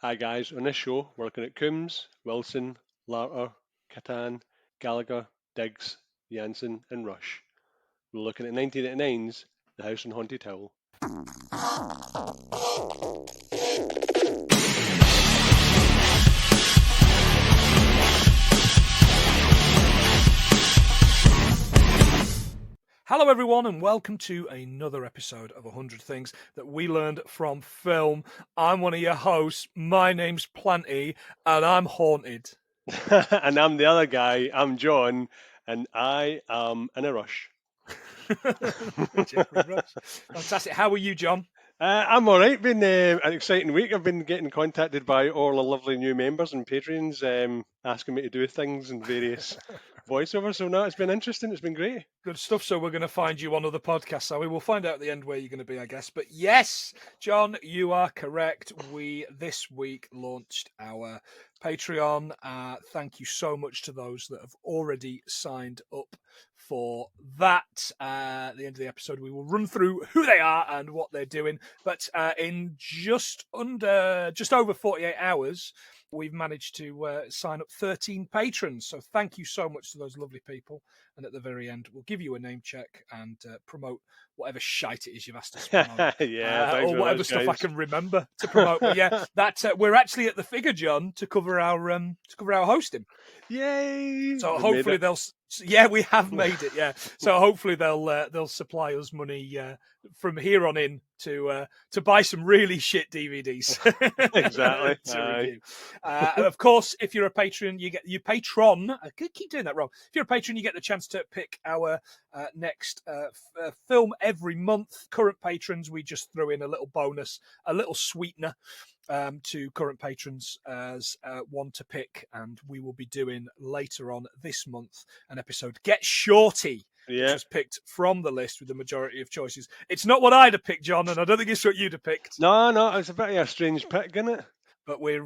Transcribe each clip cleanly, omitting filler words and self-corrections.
Hi guys, on this show we're looking at Coombs, Wilson, Larter, Kattan, Gallagher, Diggs, Janssen and Rush. We're looking at 1989's The House on Haunted Hill. Hello everyone and welcome to another episode of 100 Things That We Learned From Film. I'm one of your hosts, my name's Planty, and I'm haunted. And I'm the other guy, I'm John, and I am in a rush. Geoffrey Rush. Fantastic. How are you, John? I'm alright, been an exciting week. I've been getting contacted by all the lovely new members and patrons asking me to do things and various voiceovers, so no, it's been interesting, it's been great. Good stuff. So we're going to find you on other podcasts, so we will find out at the end where you're going to be, I guess. But yes, John, you are correct. We this week launched our Patreon. Thank you so much to those that have already signed up for that. At the end of the episode, we will run through who they are and what they're doing. But in just over 48 hours, we've managed to sign up 13 patrons. So thank you so much to those lovely people. And at the very end, we'll give you a name check and promote whatever shite it is you've asked us to promote. Or whatever stuff guys. I can remember to promote. But yeah, that we're actually at the figure, John, to cover our hosting. Yay! So hopefully they'll. Yeah, we have made it. Yeah, so hopefully they'll supply us money from here on in to buy some really shit DVDs. Exactly. to review. Of course, if you're a patron, you patron. I keep doing that wrong. If you're a patron, you get the chance to pick our next film every month. Current patrons, we just throw in a little bonus, a little sweetener. To current patrons as one to pick, and we will be doing later on this month an episode Get Shorty, which was picked from the list with the majority of choices. It's not what I'd have picked, John, and I don't think it's what you'd have picked. No, it's a bit of a strange pick, isn't it? But we're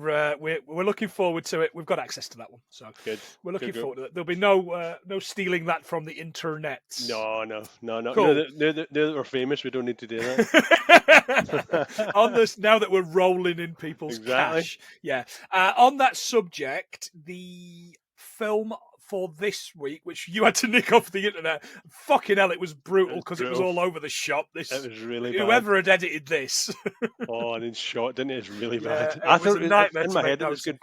looking forward to it. We've got access to that one, so good. We're looking forward to it. There'll be no stealing that from the internet. No. Cool. Now that we're famous, we don't need to do that. On this, now that we're rolling in people's cash, yeah. On that subject, the film for this week, which you had to nick off the internet. Fucking hell, it was brutal because it was all over the shop. It was really bad. Whoever had edited this. Oh, and it's shot, didn't it? It's really bad. I thought it was in my head it was good.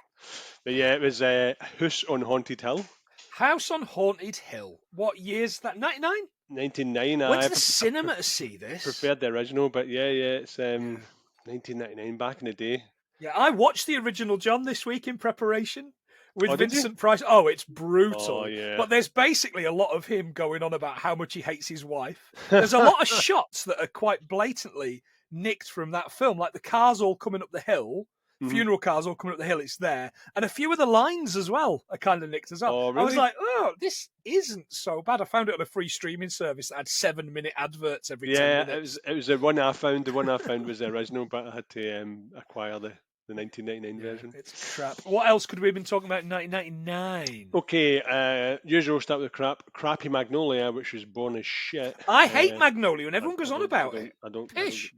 But yeah, it was House on Haunted Hill. House on Haunted Hill. What year's that? 99? 1999. Went to the cinema to see this. Preferred the original, but yeah, it's 1999, back in the day. Yeah, I watched the original, John, this week in preparation. With Vincent Price. Oh, it's brutal. Oh, yeah. But there's basically a lot of him going on about how much he hates his wife. There's a lot of shots that are quite blatantly nicked from that film, like the cars all coming up the hill, funeral cars all coming up the hill, it's there. And a few of the lines as well are kind of nicked as well. Oh, really? I was like, oh, this isn't so bad. I found it on a free streaming service that had 7-minute adverts every 10 minutes. It was the one I found. The one I found was the original, but I had to acquire the 1999 version. It's crap. What else could we have been talking about in 1999? Okay, usual start with crappy Magnolia, which was born as shit. I hate Magnolia, and everyone goes on about it. I don't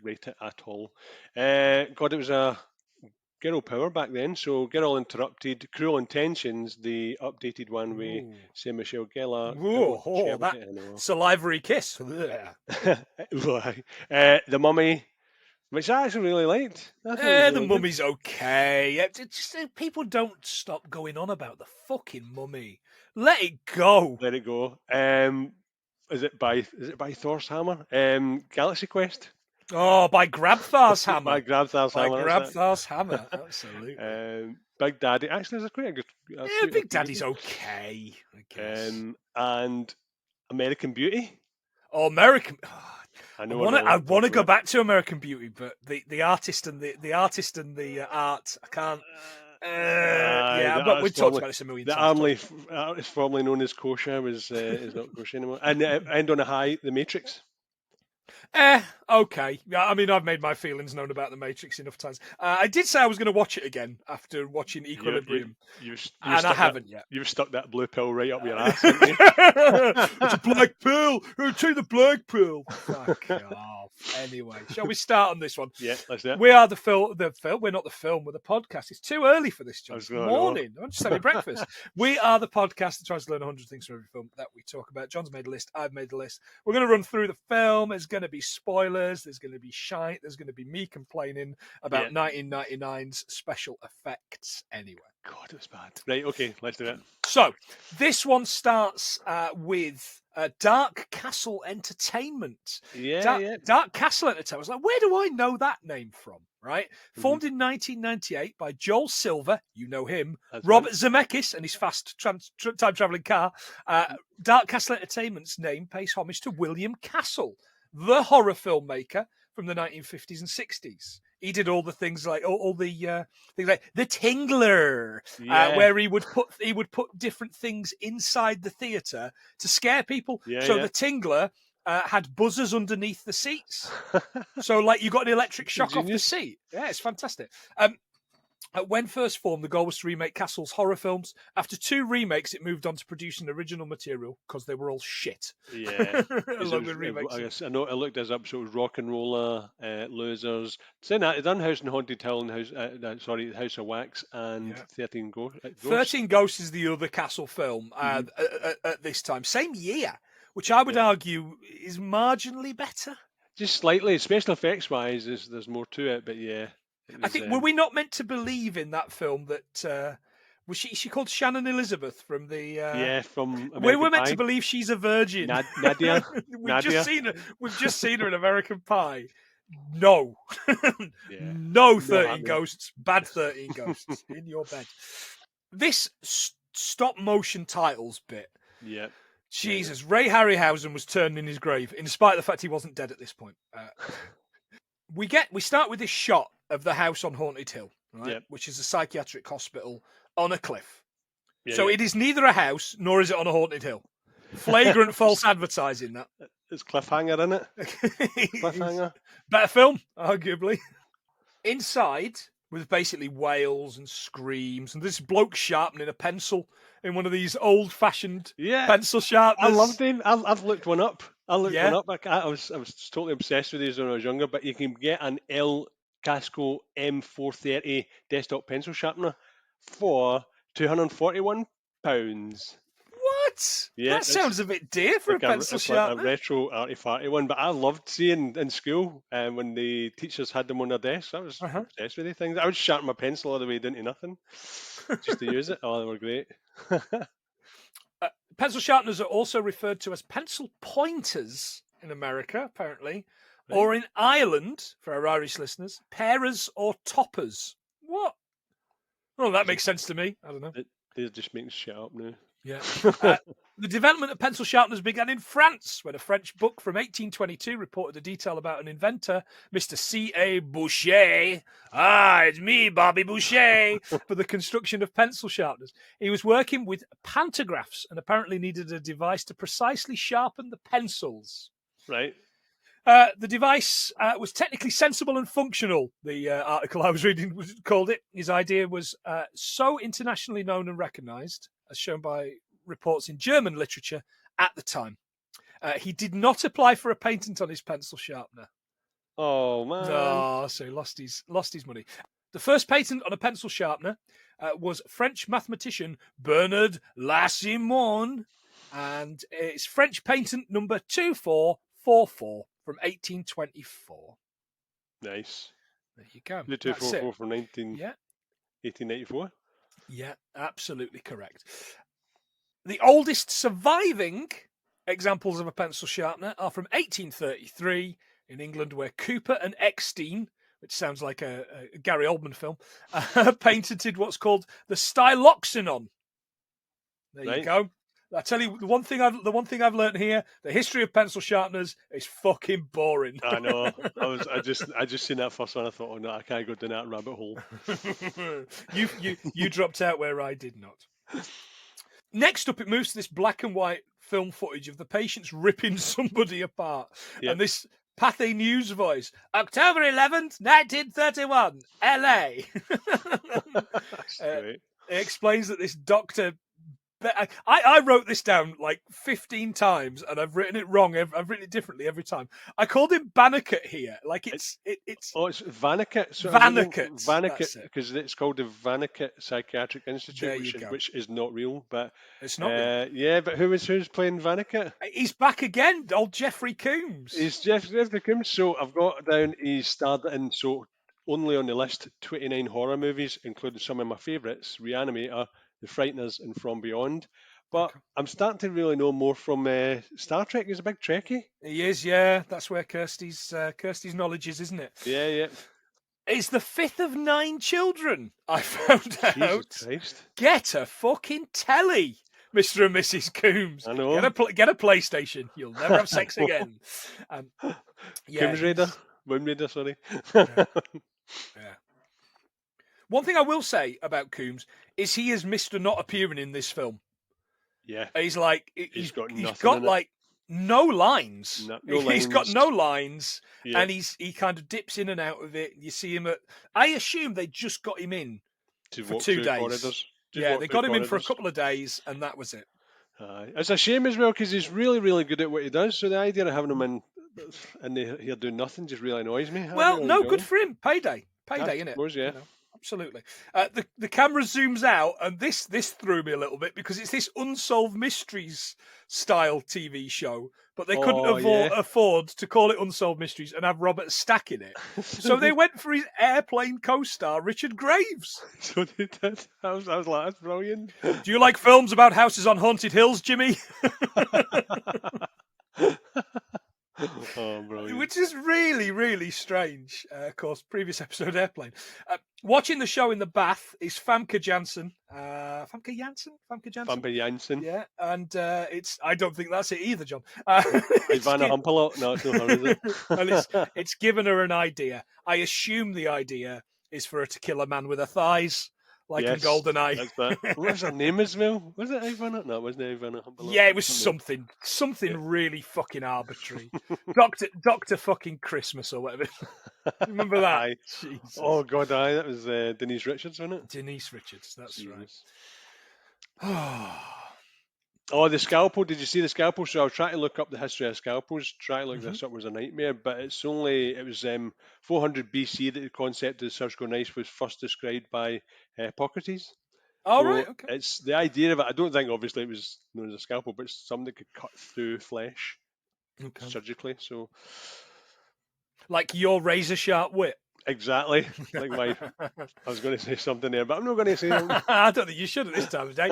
rate it at all. God, it was a girl power back then. So Girl Interrupted, Cruel Intentions, the updated one with Sarah Michelle Gellar. That salivary kiss. The Mummy. Which I actually really liked. The Mummy's okay. It's just people don't stop going on about the fucking Mummy. Let it go. Let it go. Is it by Thor's Hammer? Galaxy Quest. Oh, by Grabthar's Hammer. By Grabthar's Hammer. Grabthar's Hammer. Absolutely. Big Daddy. Actually, there's a quite good. Big Daddy's okay, I guess. And American Beauty. Oh, American. I want to go back to American Beauty, but the artist and the art, I can't. But we've talked about this a million times. The artist formerly known as Kosher is not Kosher anymore. And end on a high, The Matrix. Okay. Yeah, I mean, I've made my feelings known about The Matrix enough times. I did say I was going to watch it again after watching Equilibrium, and I haven't yet. You've stuck that blue pill right up your ass, haven't you? It's a black pill. Take the black pill. Fuck off. Anyway, shall we start on this one? Yeah, let's do it. We are the film. We're not the film. We're the podcast. It's too early for this, John. It's morning. I'm just having breakfast. We are the podcast that tries to learn 100 things from every film that we talk about. John's made a list. I've made a list. We're going to run through the film. There's going to be spoilers. There's going to be shite. There's going to be me complaining about 1999's special effects. Anyway. God, it was bad. Right, okay, let's do it. So, this one starts with Dark Castle Entertainment. Dark Castle Entertainment. I was like, where do I know that name from? Right? Formed in 1998 by Joel Silver, you know him, Robert Zemeckis and his fast time-traveling car. Dark Castle Entertainment's name pays homage to William Castle, the horror filmmaker from the 1950s and 60s. He did all the things like all the things like The Tingler, where he would put different things inside the theatre to scare people. The Tingler had buzzers underneath the seats, so like you got an electric shock off the seat. Yeah, it's fantastic. When first formed, the goal was to remake Castle's horror films. After 2 remakes, it moved on to producing original material because they were all shit. Yeah. Along with remakes. I know I looked this up, so it was Rock and Roller, Losers. Saying that, it done House and Haunted Hill and House of Wax and 13 Ghosts. 13 Ghosts is the other Castle film at this time. Same year, which I would argue is marginally better. Just slightly, special effects wise, there's more to it, but yeah. I think, were we not meant to believe in that film that was she called Shannon Elizabeth from the from American we were meant Pie. To believe she's a virgin. Nadia. We've just seen her in American Pie. No. No 13 ghosts, bad 13 ghosts in your bed. This stop motion titles bit. Yeah. Jesus, Ray Harryhausen was turned in his grave, in spite of the fact he wasn't dead at this point. We start with this shot of the house on Haunted Hill, right? Which is a psychiatric hospital on a cliff. It is neither a house nor is it on a haunted hill. Flagrant false advertising. That it's cliffhanger, isn't it? Cliffhanger. Better film, arguably. Inside, with basically wails and screams, and this bloke sharpening a pencil in one of these old-fashioned pencil sharpeners. I loved him. I've looked one up. I was totally obsessed with these when I was younger. But you can get an El Casco M430 desktop pencil sharpener for £241. What? Yeah, that sounds a bit dear for a pencil sharpener. Like a retro arty-farty one. But I loved seeing in school when the teachers had them on their desks. I was obsessed with these things. I would sharpen my pencil all the way down to nothing just to use it. Oh, they were great. Pencil sharpeners are also referred to as pencil pointers in America, apparently, or in Ireland, for our Irish listeners, pairers or toppers. What? Well, that makes sense to me. I don't know. They're just making shit up now. Yeah. The development of pencil sharpeners began in France, when a French book from 1822 reported a detail about an inventor, Mr. C.A. Boucher. It's me, Bobby Boucher, for the construction of pencil sharpeners. He was working with pantographs and apparently needed a device to precisely sharpen the pencils. Right. The device was technically sensible and functional, the article I was reading called it. His idea was so internationally known and recognised, as shown by reports in German literature at the time. He did not apply for a patent on his pencil sharpener. Oh, man. Oh, so he lost his money. The first patent on a pencil sharpener was French mathematician Bernard Lassimon, and it's French patent number 2444 from 1824. Nice. There you go. The 244 from 1894? Yeah, absolutely correct. The oldest surviving examples of a pencil sharpener are from 1833 in England, where Cooper and Eckstein, which sounds like a Gary Oldman film, patented what's called the styloxanon. There you go. I tell you, the one thing I've learned here: the history of pencil sharpeners is fucking boring. I know. I just seen that first one. I thought, oh no, I can't go down that rabbit hole. You dropped out where I did not. Next up, it moves to this black and white film footage of the patients ripping somebody apart, and this Pathé News voice. October 11th, 1931, LA. That's great. It explains that this doctor... I wrote this down like 15 times, and I've written it wrong. I've written it differently every time. I called him Bannicut here. Like it's Vannicut. So Vannicut, because it's called the Vannicut Psychiatric Institute, which is not real. But it's not real. Yeah, but who's playing Vannicut? He's back again, old Geoffrey Coombs. He's Geoffrey Coombs. So I've got down. He starred in only on the list 29 horror movies, including some of my favourites: Reanimator, The Frighteners, and From Beyond. But I'm starting to really know more from Star Trek. He's a big Trekkie. He is, yeah. That's where Kirsty's knowledge is, isn't it? Yeah, yeah. It's the 5th of 9 children, I found out. Jesus Christ. Get a fucking telly, Mr. and Mrs. Coombs. I know. Get a PlayStation. You'll never have sex again. Coombs Raider. Moon Raider, sorry. Yeah. One thing I will say about Coombs is he is Mr. Not Appearing in this film. Yeah. He's like he's got like no lines. No lines. He's got no lines, yeah. and he kind of dips in and out of it. You see him at. I assume they just got him in for 2 days. They got him in for a couple of days, and that was it. It's a shame as well because he's really, really good at what he does. So the idea of having him in and here doing nothing just really annoys me. Well, no, good for him. Payday, innit? Yeah. You know? Absolutely. The camera zooms out, and this threw me a little bit because it's this Unsolved Mysteries style TV show, but they couldn't afford to call it Unsolved Mysteries and have Robert Stack in it. So they went for his Airplane co-star, Richard Graves. So they did. I was like, that's brilliant. Do you like films about houses on haunted hills, Jimmy? Oh, brilliant. Which is really, really strange. Of course, previous episode Airplane. Watching the show in the bath is Famke Janssen. Famke Janssen? Yeah, and I don't think that's it either, John. Ivana Humpalot? No, it's not her, is it? Well, it's given her an idea. I assume the idea is for her to kill a man with her thighs, like in GoldenEye. That's that. What was her name as well? Was it Ivana? No, it wasn't Ivana Humpalot. Yeah, it was something really fucking arbitrary. Doctor fucking Christmas or whatever. Remember that? Oh God, that was Denise Richards, wasn't it? Denise Richards, that's right. Oh, the Scalpel. Did you see the Scalpel? So I was trying to look up the history of Scalpels. Try to look this up was a nightmare, but it was 400 BC that the concept of the surgical knife was first described by Hippocrates. Oh, right, okay. It's the idea of it. I don't think obviously it was known as a scalpel, but it's something that could cut through flesh surgically. So, like your razor sharp wit. Exactly. Like I was going to say something there, but I'm not going to say something. I don't think you should at this time of day.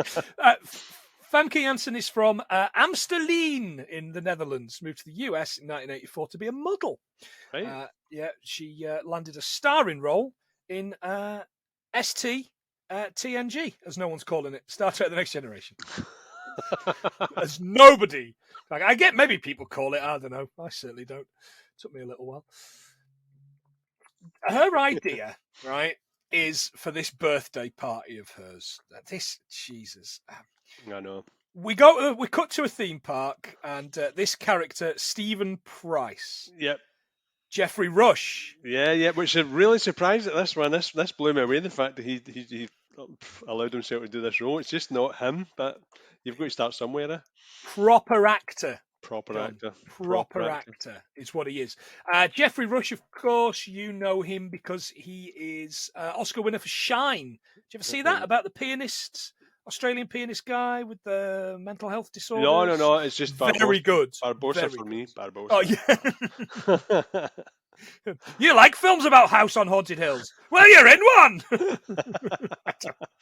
Famke Janssen is from Amstelveen in the Netherlands. Moved to the US in 1984 to be a model. Right. She landed a starring role in TNG, as no one's calling it, Star Trek: The Next Generation. As nobody. Like, I get maybe people call it. I don't know. I certainly don't. It took me a little while. Her idea, right, is for this birthday party of hers. Jesus. I know. We cut to a theme park, and this character, Stephen Price. Yep. Geoffrey Rush. Yeah, which is really surprised at this one. This blew me away, the fact that he allowed himself to do this role. It's just not him, but you've got to start somewhere. Proper actor. Proper actor is what he is. Geoffrey Rush, of course, you know him because he is Oscar winner for Shine. Did you ever see that about the pianist, Australian pianist guy with the mental health disorder? No. It's just very good. Barbosa for me. Barbosa. Oh yeah. You like films about House on Haunted Hills? Well, you're in one.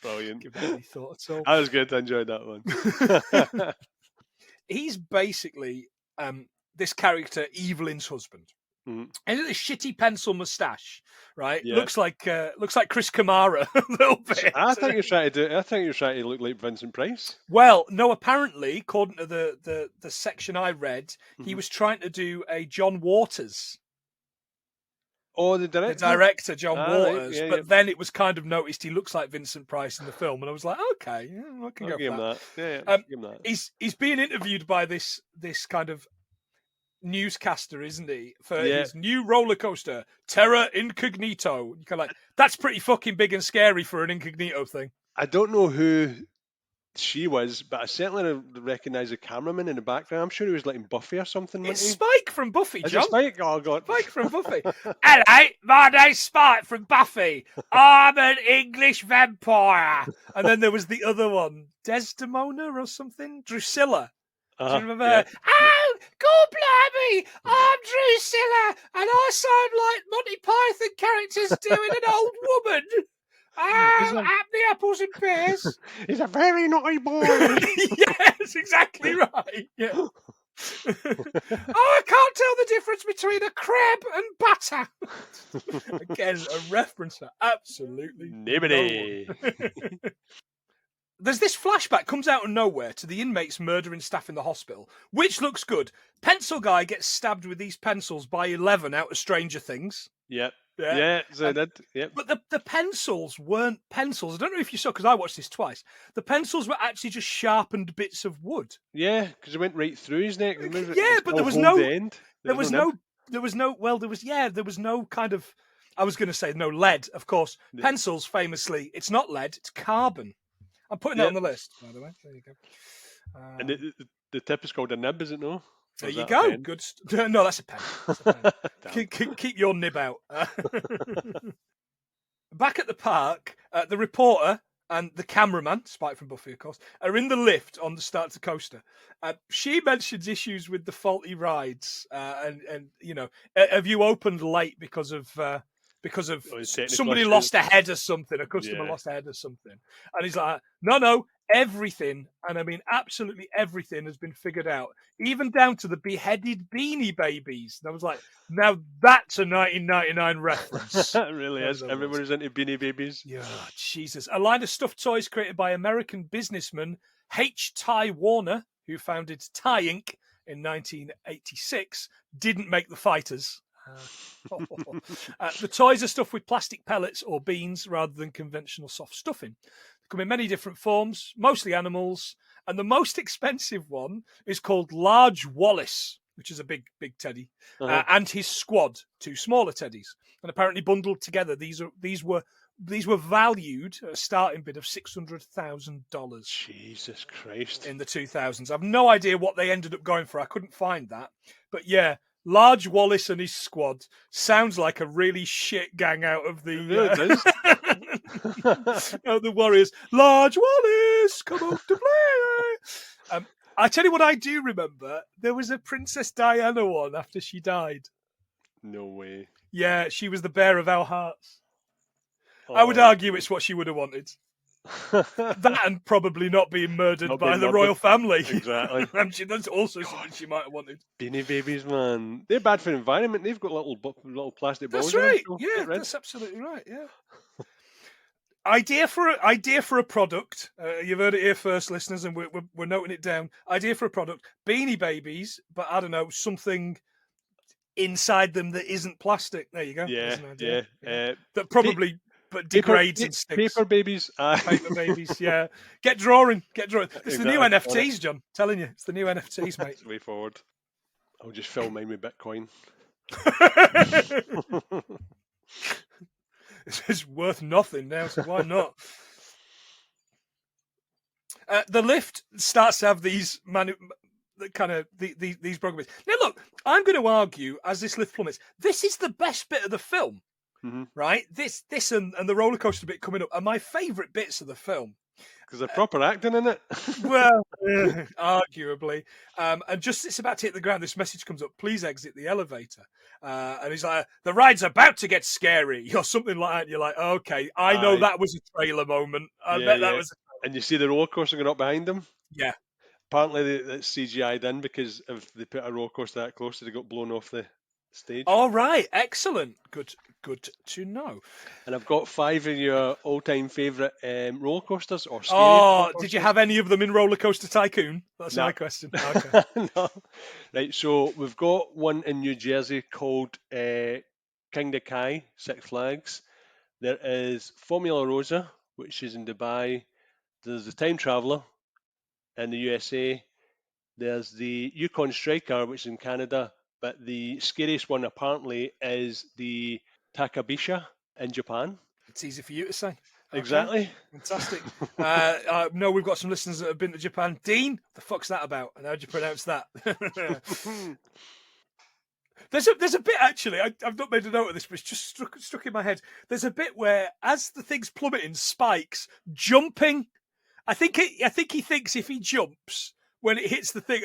Brilliant. Give that any thought at all. That was good. I enjoyed that one. He's basically this character, Evelyn's husband. And a shitty pencil moustache, right? Yeah. Looks like Chris Kamara a little bit. I think you're trying to look like Vincent Price. Well, no. Apparently, according to the section I read, he was trying to do a John Waters. Oh, the director? The director, John Waters. Right. But then it was kind of noticed he looks like Vincent Price in the film. And I was like, okay, I can go for that. Yeah, give him that. He's being interviewed by this kind of newscaster, isn't he, for Yeah. his new roller coaster, Terra Incognito. You kind of like, that's pretty fucking big and scary for an incognito thing. I don't know who she was, but I certainly recognise the cameraman in the background. I'm sure he was like in Buffy or something. It's Spike from Buffy, Is John. it Spike? Oh, God. Spike from Buffy. Hello, my name's Spike from Buffy. I'm an English vampire. And then there was the other one, Desdemona or something? Drusilla. Do you remember? Yeah. Oh, God blimey, I'm Drusilla, and I sound like Monty Python characters doing an old woman. Oh, up the apples and pears. He's a very naughty boy. Yes, exactly right. Yeah. Oh, I can't tell the difference between a crab and butter. Again, a reference to absolutely nobody. There's this flashback comes out of nowhere to the inmates murdering staff in the hospital, which looks good. Pencil guy gets stabbed with these pencils by 11 out of Stranger Things. Yep. Yeah, so that. Yep. But the pencils weren't pencils. I don't know if you saw, because I watched this twice. The pencils were actually just sharpened bits of wood. Yeah, because it went right through his neck. Yeah, but there was no end. There was no kind of, I was going to say no lead, of course. Yeah. Pencils, famously, it's not lead, it's carbon. I'm putting that on the list, by the way. There you go. And the tip is called a nib, is it no? There you go. Good. No, that's a pen. That's a pen. keep your nib out. Back at the park, the reporter and the cameraman, Spike from Buffy, of course, are in the lift on the start to coaster. She mentions issues with the faulty rides, and you know, have you opened late because of somebody lost a head or something, a customer lost a head or something, and he's like, no, everything, and I mean absolutely everything has been figured out, even down to the beheaded Beanie Babies. And I was like, now that's a 1999 reference. It really is. Everybody's into Beanie Babies. Yeah, Jesus. A line of stuffed toys created by American businessman H. Ty Warner, who founded Ty Inc. in 1986, didn't make the fighters. The toys are stuffed with plastic pellets or beans rather than conventional soft stuffing. They come in many different forms, mostly animals, and the most expensive one is called Large Wallace, which is a big teddy, and his squad, 2 smaller teddies. And apparently bundled together, these were valued at a starting bid of $600,000. Jesus Christ! In the 2000s, I've no idea what they ended up going for. I couldn't find that, but yeah. Large Wallace and his squad sounds like a really shit gang out of the of the Warriors. Large Wallace, come out to play. I tell you what, I do remember. There was a Princess Diana one after she died. No way. Yeah, she was the bear of our hearts. Oh. I would argue it's what she would have wanted. That and probably not being murdered by the royal family. Exactly. That's also something she might have wanted. Beanie Babies, man. They're bad for the environment. They've got little plastic balls. That's right. Yeah, that's absolutely right. Yeah. Idea for a product. You've heard it here first, listeners, and we're noting it down. Idea for a product. Beanie Babies, but I don't know, something inside them that isn't plastic. There you go. Yeah. That probably... but degrades and sticks. Paper babies. Paper babies, yeah. Get drawing. It's the new NFTs, John. I'm telling you, it's the new NFTs, mate. That's the way forward. I'll just fill mine with Bitcoin. It's worth nothing now, so why not? The lift starts to have these these programs. Now, look, I'm going to argue, as this lift plummets, this is the best bit of the film. Mm-hmm. Right, this and the roller coaster bit coming up are my favourite bits of the film because they're proper acting in it. Well, arguably, and just it's about to hit the ground. This message comes up: please exit the elevator. And he's like, "The ride's about to get scary," or something like that. And you're like, "Okay, I know that was a trailer moment. I bet that was." And you see the roller coaster going up behind them. Yeah. Apparently, that's CGI'd in because if they put a roller coaster that close, they got blown off the stage. All right, excellent. Good to know. And I've got 5 of your all-time favourite roller coasters or scary roller coasters. Did you have any of them in Roller Coaster Tycoon? That's my question. Okay. No. Right, so we've got one in New Jersey called King Kai, Six Flags. There is Formula Rosa, which is in Dubai. There's the Time Traveller in the USA. There's the Yukon Striker, which is in Canada. but the scariest one apparently is the Takabisha in Japan. It's easy for you to say. Exactly. Okay. Fantastic. No, we've got some listeners that have been to Japan. Dean, the fuck's that about? And how'd you pronounce that? There's a bit actually. I've not made a note of this, but it's just struck in my head. There's a bit where, as the thing's plummeting, Spike's jumping. I think he thinks if he jumps when it hits the thing,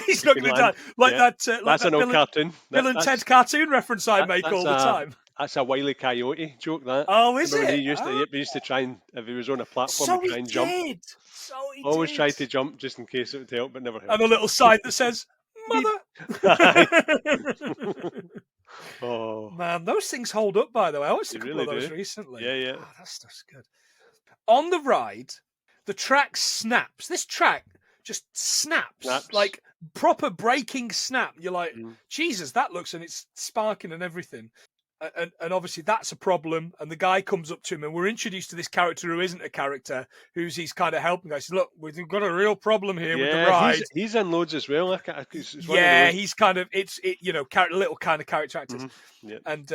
he's not going to die. Like that. Like that's that an old cartoon. Bill and Ted cartoon reference I make all the time. That's a Wile E. Coyote joke. That. Oh, is Remember it? He used to try and, if he was on a platform, So try and jump. So he Always did. tried to jump just in case it would help, but never helped. And a little sign that says "Mother." Oh man, those things hold up. By the way, I watched a couple of those recently. Yeah. Oh, that stuff's good. On the ride, the track snaps. This track just snaps. Like proper breaking snap. You're like, Jesus, that looks, and it's sparking and everything. And obviously that's a problem. And the guy comes up to him, and we're introduced to this character who isn't a character, he's kind of helping. I said, "Look, we've got a real problem here with the ride." He's in loads as well. He's kind of little kind of character actors. Yeah. And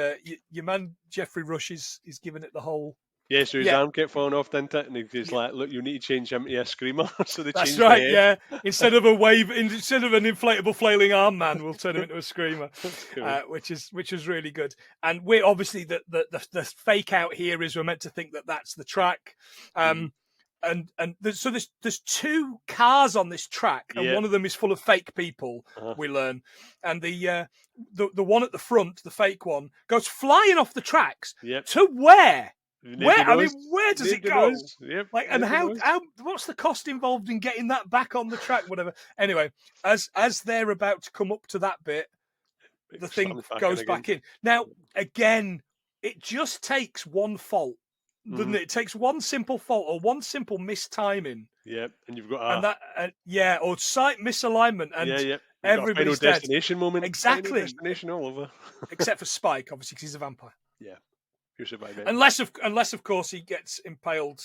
your man Geoffrey Rush is giving it the whole. Yeah, so his arm kept falling off, didn't it? And he's like, "Look, you need to change him to a screamer." So they That's changed right. the Yeah, instead of an inflatable flailing arm man, we'll turn him into a screamer, cool. which is really good. And we're obviously the fake out here is we're meant to think that that's the track. And there's two cars on this track, and one of them is full of fake people. We learn, and the one at the front, the fake one, goes flying off the tracks to where? Where does it go? Yep, like, and how? What's the cost involved in getting that back on the track? Whatever. Anyway, as they're about to come up to that bit, the thing goes back in. Now, again, it just takes one fault, doesn't it? It takes one simple fault or one simple mistiming. Yep, and you've got or site misalignment, and everybody's dead. Destination moment. Exactly. Final destination all over. Except for Spike, obviously, because he's a vampire. Yeah. Unless of course he gets impaled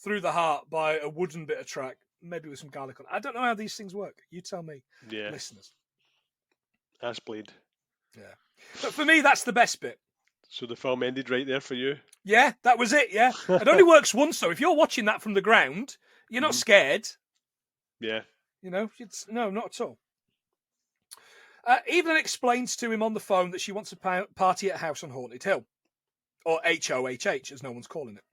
through the heart by a wooden bit of track, maybe with some garlic on it. I don't know how these things work. You tell me, listeners. That's Blade. Yeah, but for me, that's the best bit. So the film ended right there for you. Yeah, that was it. Yeah, it only works once though. If you're watching that from the ground, you're not scared. Yeah. Not at all. Evelyn explains to him on the phone that she wants a party at House on Haunted Hill. Or HOHH, as no one's calling it.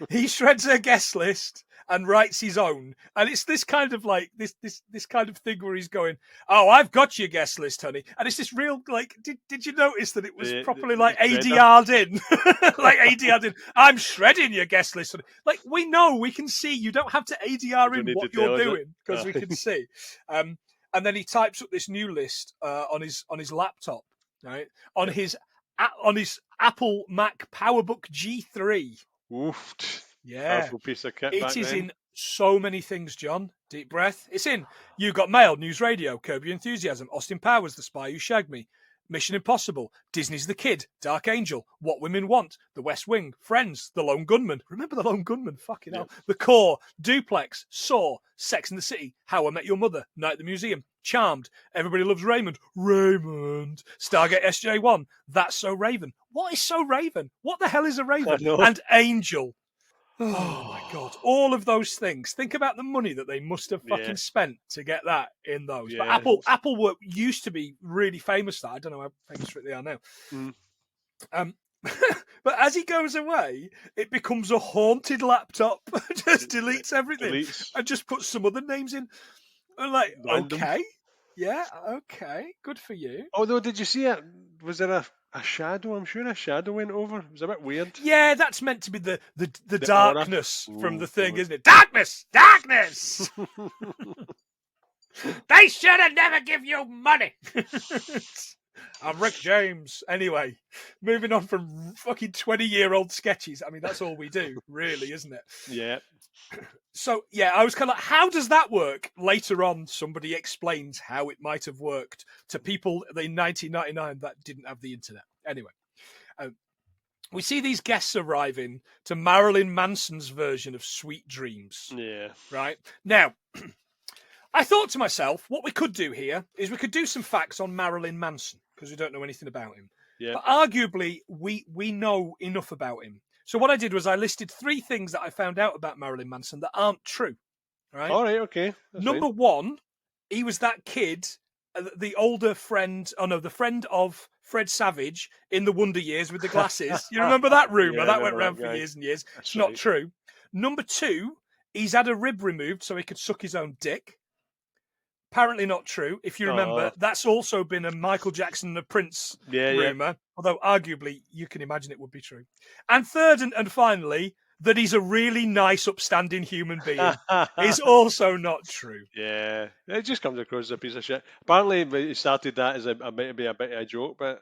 He shreds her guest list and writes his own. And it's this kind of like, this kind of thing where he's going, "Oh, I've got your guest list, honey." And it's this real, like, did you notice that it was properly like ADR'd in? Like ADR'd in. "I'm shredding your guest list, honey." Like, we know, we can see. You don't have to ADR in what you're doing, because we can see. And then he types up this new list on his laptop, right? On his Apple Mac PowerBook G3. Oof. Yeah. Powerful piece of kit. It is in so many things, John. Deep breath. It's in You Got Mail, News Radio, Curb Your Enthusiasm, Austin Powers, The Spy Who Shagged Me, Mission Impossible, Disney's The Kid, Dark Angel, What Women Want, The West Wing, Friends, The Lone Gunman. Remember The Lone Gunman? Fucking hell. The Core, Duplex, Saw, Sex and the City, How I Met Your Mother, Night at the Museum, Charmed, Everybody Loves Raymond, Stargate SJ1, That's So Raven. What is So Raven? What the hell is a Raven? And Angel. Oh my God. All of those things. Think about the money that they must have fucking spent to get that in those. Yeah. But Apple used to be really famous for that. I don't know how famous they are now. But as he goes away, it becomes a haunted laptop. Just deletes everything and just puts some other names in. I'm like, okay. Yeah, okay. Good for you. Although, did you see it? Was there a shadow? I'm sure a shadow went over. It was a bit weird. Yeah, that's meant to be the darkness from the thing, isn't it? Darkness! Darkness! They should have never give you money! I'm Rick James. Anyway, moving on from fucking 20-year-old sketches. I mean, that's all we do, really, isn't it? Yeah. So, yeah, I was kind of like, how does that work? Later on, somebody explains how it might have worked to people in 1999 that didn't have the internet. Anyway, we see these guests arriving to Marilyn Manson's version of Sweet Dreams. Yeah. Right? Now, I thought to myself, what we could do here is we could do some facts on Marilyn Manson, because we don't know anything about him. Yeah. But arguably, we know enough about him. So what I did was I listed 3 things that I found out about Marilyn Manson that aren't true. Right? All right, okay. Number 1, he was that kid, the older friend, the friend of Fred Savage in The Wonder Years with the glasses. You remember that rumour? That went around for years and years. It's not true. Number 2, he's had a rib removed so he could suck his own dick. Apparently not true. If you remember, that's also been a Michael Jackson and a Prince rumour, although arguably you can imagine it would be true. And third and finally, that he's a really nice, upstanding human being is also not true. Yeah, it just comes across as a piece of shit. Apparently, he started that as maybe a bit of a joke, but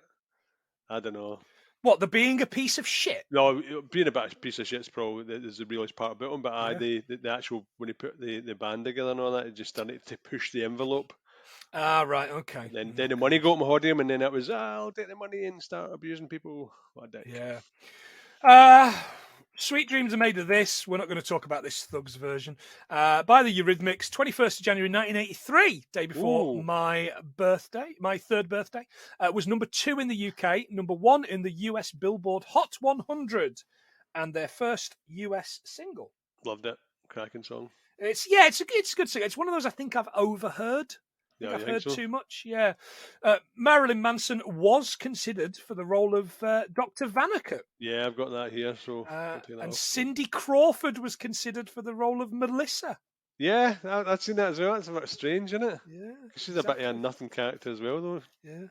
I don't know. What, the being a piece of shit? No, being a bit of a piece of shit is probably the realest part about him. But the actual, when he put the band together and all that, it just started to push the envelope. Ah, right, okay. Then the money got him him, and then it was, I'll take the money and start abusing people. What a dick. Yeah. Sweet Dreams Are Made of This. We're not going to talk about this Thugs version. By the Eurythmics, 21st of January 1983, day before my birthday, my 3rd birthday. Was number 2 in the UK, number 1 in the US Billboard Hot 100, and their first US single. Loved it. Cracking song. It's a good song. It's one of those I think I've overheard. I've heard too much. Yeah. Marilyn Manson was considered for the role of Dr. Vanneker. Yeah, I've got that here. So and Cindy Crawford was considered for the role of Melissa. Yeah, I've seen that as well. That's a bit strange, isn't it? Yeah. She's a bit of a nothing character as well, though. Yeah.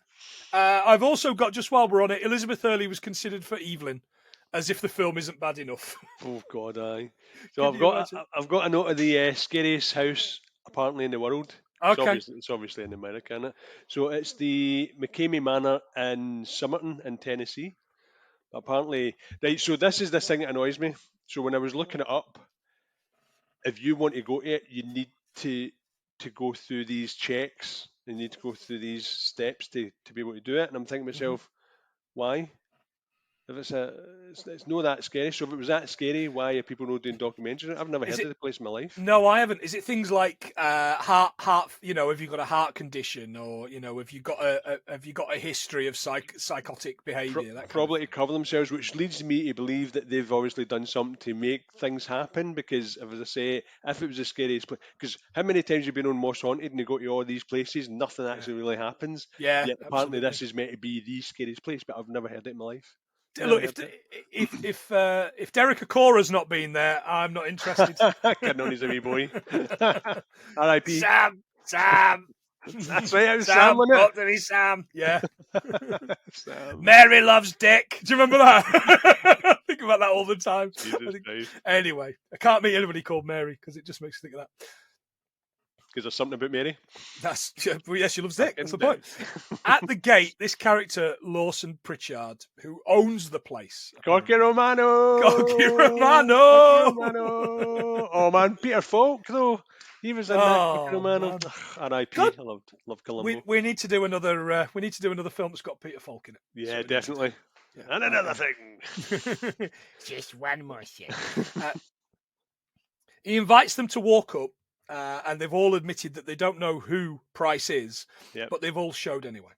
I've also got, just while we're on it, Elizabeth Hurley was considered for Evelyn, as if the film isn't bad enough. Oh God, aye. So I've got a note of the scariest house apparently in the world. Okay. It's obviously in America, isn't it? So it's the McCamey Manor in Somerton in Tennessee. Apparently, right. So this is the thing that annoys me. So when I was looking it up, if you want to go to it, you need to go through these checks. You need to go through these steps to be able to do it. And I'm thinking to myself, why? If it's not that scary. So if it was that scary, why are people not doing documentaries? I've never heard of the place in my life. No, I haven't. Is it things like heart? You know, have you got a heart condition, or you know, have you got a history of psychotic behaviour? Probably to cover themselves, which leads me to believe that they've obviously done something to make things happen. Because as I say, if it was the scariest place, because how many times you've been on Most Haunted and you go to all these places, and nothing actually really happens. Yeah. Yet apparently this is meant to be the scariest place, but I've never heard it in my life. Look, if Derek Akora's not been there, I'm not interested. Kidding on, he's a wee boy. R.I.P. Sam. That's right, it was Sam, wasn't it? talk to me, Sam. Yeah. Sam. Mary loves dick. Do you remember that? I think about that all the time. Anyway, I can't meet anybody called Mary because it just makes me think of that. Because there's something about Mary. Yes, she loves dick. That's the point. At the gate, this character, Lawson Pritchard, who owns the place. Corky Romano! Oh man, Peter Falk though. He was in that Corky Romano. R.I.P. I love Columbo. We need to do another. We need to do another film that's got Peter Falk in it. Yeah, definitely. Yeah. And another thing. Just one more thing. He invites them to walk up. And they've all admitted that they don't know who Price is, but they've all showed anyway.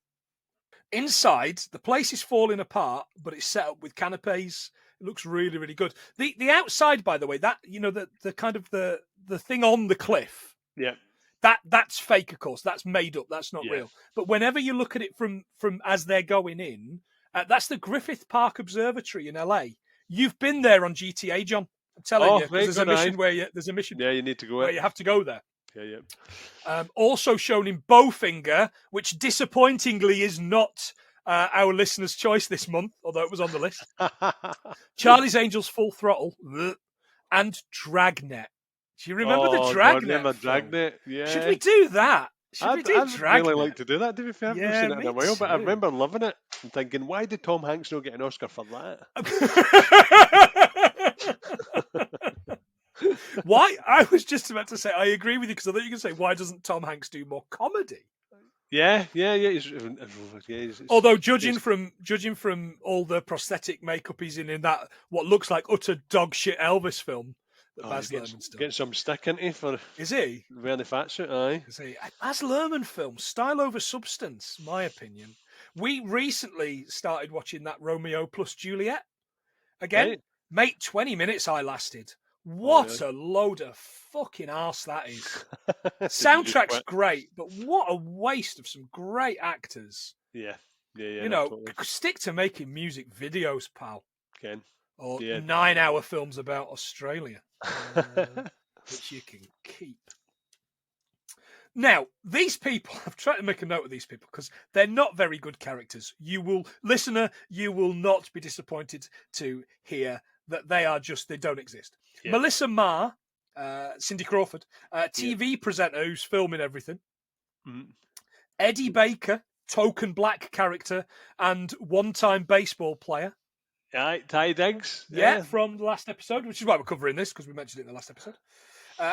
Inside, the place is falling apart, but it's set up with canapes. It looks really, really good. The outside, by the way, that the kind of the thing on the cliff. Yeah. That's fake, of course. That's made up. That's not real. But whenever you look at it from as they're going in, that's the Griffith Park Observatory in LA. You've been there on GTA, John. I'm telling you, there's a mission there's a mission. Yeah, you need to go where you have to go there. Yeah. Also shown in Bowfinger, which disappointingly is not our listener's choice this month, although it was on the list. Charlie's Angels Full Throttle and Dragnet. Do you remember the Dragnet? Dragnet. Yeah. Should we do that? I'd really like to do that, to be fair. I've never seen it in a while, but I remember loving it and thinking, why did Tom Hanks not get an Oscar for that? Why? I was just about to say, I agree with you, because I thought you could say, why doesn't Tom Hanks do more comedy? Yeah. Although judging from all the prosthetic makeup he's in that what looks like utter dog shit Elvis film, Baz Luhrmann stuff. Getting some stick into for. Is he? Wearing the fat suit, aye. Is he? Baz Luhrmann film, style over substance, my opinion. We recently started watching that Romeo plus Juliet. Again, Right. mate, 20 minutes I lasted. What a load of fucking arse that is. Soundtrack's great, but what a waste of some great actors. Yeah. You know, totally. Stick to making music videos, pal. Ken. Or 9-hour films about Australia, which you can keep. Now, these people, I've tried to make a note of these people because they're not very good characters. Listener, you will not be disappointed to hear that they don't exist. Yeah. Melissa Marr, Cindy Crawford, TV presenter who's filming everything. Mm. Eddie Baker, token black character and one-time baseball player. Taye Diggs. Yeah, from the last episode, which is why we're covering this, because we mentioned it in the last episode.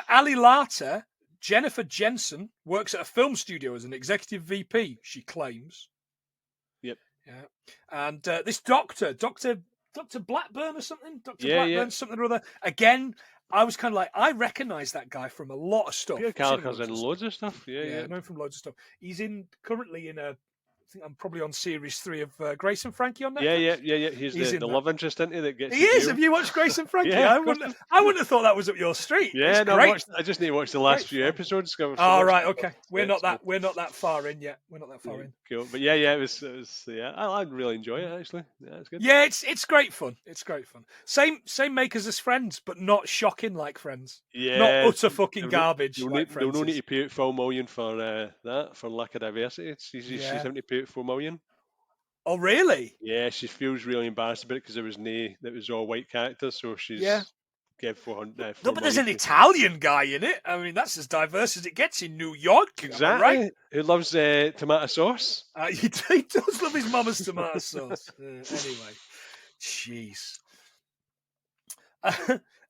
Ali Larter, Jennifer Jensen, works at a film studio as an executive VP, she claims. Yep. Yeah. And this Dr. Blackburn or something? Dr. Blackburn, something or other. Again, I was kind of like, I recognise that guy from a lot of stuff. Peter Gallagher's in loads of stuff. Yeah. I know him from loads of stuff. He's currently in I think I'm probably on series 3 of Grace and Frankie on Netflix. Yeah. He's the love interest, isn't he? That gets. He is. Have you watched Grace and Frankie? I wouldn't have thought that was up your street. Yeah, no, I just need to watch the last few episodes. Right, okay. We're not that far in yet. We're not that far in. Cool, but it was I really enjoy it actually. Yeah, it's good. Yeah, it's great fun. It's great fun. Same makers as Friends, but not shocking like Friends. Yeah, not utter fucking garbage. Like Friends. They'll no need to pay out $4 million for that for lack of diversity. She's having to pay out $4 million. Oh, really? Yeah, she feels really embarrassed about it because it was all white characters, so she's gave 400. No, but there's an Italian guy in it. I mean, that's as diverse as it gets in New York. Exactly. Right? Who loves tomato sauce? He does love his mama's tomato sauce. Anyway, jeez.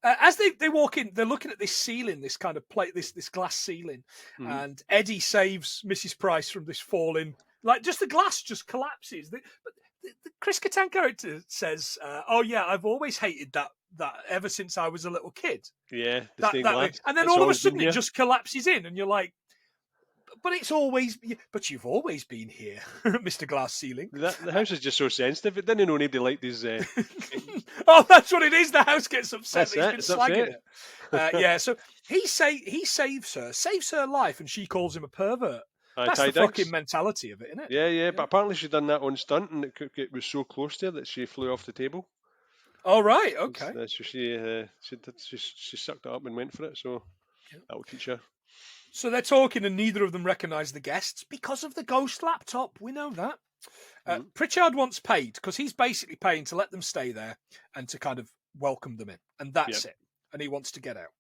As they walk in, they're looking at this ceiling, this kind of plate, this glass ceiling, and Eddie saves Mrs. Price from this falling. Like, just the glass just collapses. But the Chris Kattan character says, "Oh yeah, I've always hated that ever since I was a little kid." Yeah, glass. And then all of a sudden it just collapses in, and you're like, "But it's always, but you've always been here, Mr. Glass Ceiling." The house is just so sensitive. It didn't know anybody liked these. Oh, that's what it is. The house gets upset that he's been slagging it. So he saves her life, and she calls him a pervert. That's the fucking mentality of it, isn't it? Yeah. But apparently she done that on stunt, and it was so close to her that she flew off the table. Oh right, okay. So she sucked it up and went for it. So that will teach her. So they're talking, and neither of them recognise the guests because of the ghost laptop. We know that. Pritchard wants paid because he's basically paying to let them stay there and to kind of welcome them in, and that's it. And he wants to get out.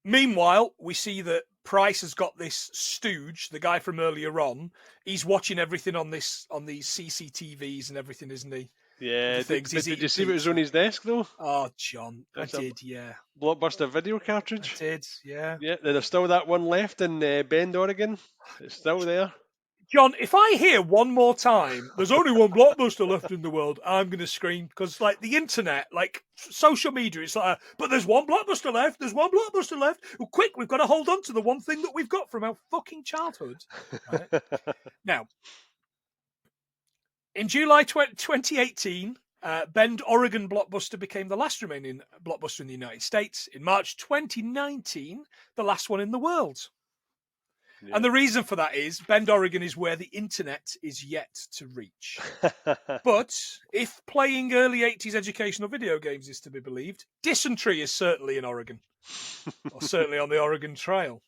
Meanwhile, we see that Price has got this stooge, the guy from earlier on. He's watching everything on these CCTVs and everything, isn't he? Yeah. Did you see what was on his desk though? Oh, John, I did. Yeah. Blockbuster video cartridge. I did. Yeah. Yeah. There's still that one left in Bend, Oregon. It's still there. John, if I hear one more time, there's only one Blockbuster left in the world, I'm going to scream because, like, the internet, like social media, it's like, but there's one Blockbuster left. There's one Blockbuster left. Well, quick, we've got to hold on to the one thing that we've got from our fucking childhood. Right? Now, in July 2018, Bend, Oregon Blockbuster became the last remaining Blockbuster in the United States. In March 2019, the last one in the world. Yeah. And the reason for that is Bend, Oregon is where the internet is yet to reach. But if playing early 80s educational video games is to be believed, dysentery is certainly in Oregon. Or certainly on the Oregon Trail.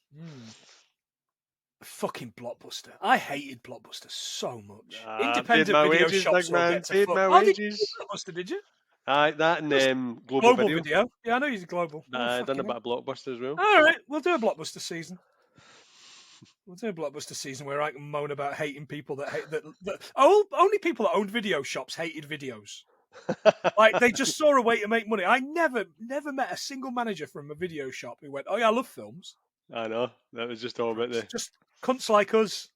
Fucking Blockbuster. I hated Blockbuster so much. Independent video shops. Paid my wages. Blockbuster, did you? That and Global Video. Yeah, I know he's global. I done a bit of Blockbuster as well. All right, we'll do a Blockbuster season. We'll do a Blockbuster season where I can moan about hating people that hate that. Only people that owned video shops hated videos. Like they just saw a way to make money. I never met a single manager from a video shop who went, "Oh yeah, I love films." I know that was just all about just cunts like us.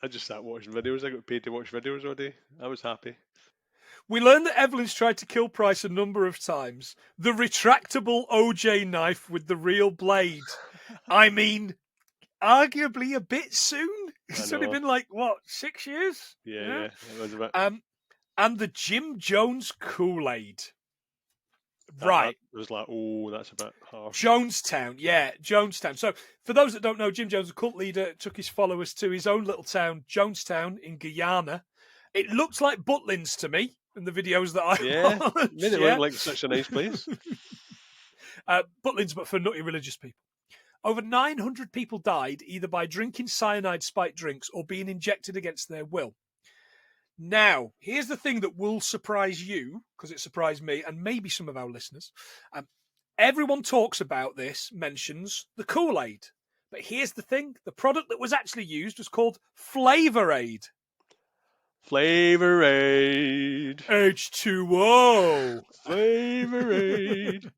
I just sat watching videos. I got paid to watch videos all day. I was happy. We learn that Evelyn's tried to kill Price a number of times. The retractable OJ knife with the real blade. I mean, arguably a bit soon. It's only been 6 years? Yeah. It was a bit. And the Jim Jones Kool-Aid. Right. It was like, oh, that's a bit harsh. Jonestown. So, for those that don't know, Jim Jones, a cult leader, took his followers to his own little town, Jonestown, in Guyana. It looked like Butlins to me in the videos that I watched. Made it look like such a nice place. Butlins, but for nutty religious people. Over 900 people died either by drinking cyanide-spiked drinks or being injected against their will. Now, here's the thing that will surprise you, because it surprised me and maybe some of our listeners. Everyone talks about this, mentions the Kool-Aid. But here's the thing. The product that was actually used was called Flavor Aid. Flavor Aid. H2O. Flavor Aid.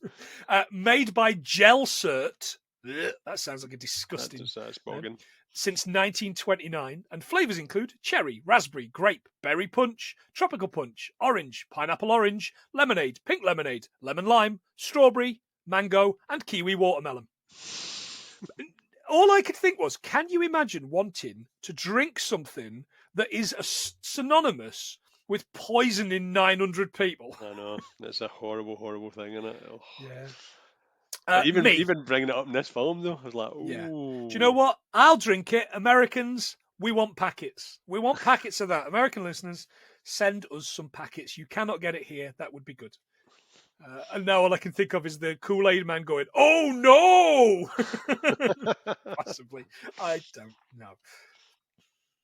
Made by Gelsert. That sounds like a disgusting... That's bogging. Since 1929, and flavours include cherry, raspberry, grape, berry punch, tropical punch, orange, pineapple orange, lemonade, pink lemonade, lemon lime, strawberry, mango, and kiwi watermelon. All I could think was, can you imagine wanting to drink something that is synonymous with poisoning 900 people? I know. It's a horrible, horrible thing, isn't it? Oh. Yeah. Even bringing it up in this film, though, I was like, ooh. Yeah. Do you know what? I'll drink it. Americans, we want packets. We want packets of that. American listeners, send us some packets. You cannot get it here. That would be good. And now all I can think of is the Kool-Aid man going, oh, no! Possibly. I don't know.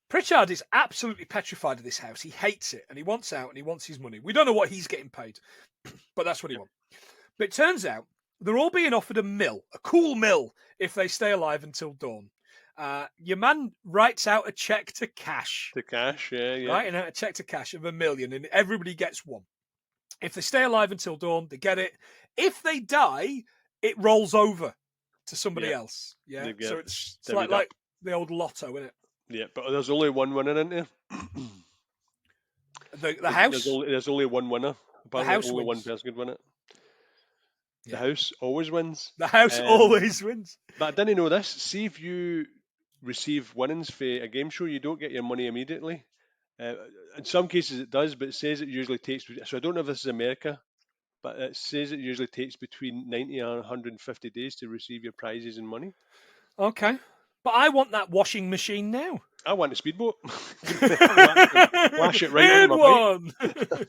Pritchard is absolutely petrified of this house. He hates it, and he wants out, and he wants his money. We don't know what he's getting paid, but that's what he wants. But it turns out they're all being offered a cool mill, if they stay alive until dawn. Your man writes out a check to cash. Yeah. Writing out a check to cash of $1 million, and everybody gets one. If they stay alive until dawn, they get it. If they die, it rolls over to somebody else. Yeah, so it's like the old lotto, isn't it? Yeah, but there's only one winner, isn't there? The house? There's only one winner. The house only wins. one person could win it. Yeah. The house always wins. The house always wins. But I didn't know this. See, if you receive winnings for a game show, you don't get your money immediately. In some cases it does, but it says it usually takes... So I don't know if this is America, but it says it usually takes between 90 and 150 days to receive your prizes and money. Okay. But I want that washing machine now. I want a speedboat. Lash it right on my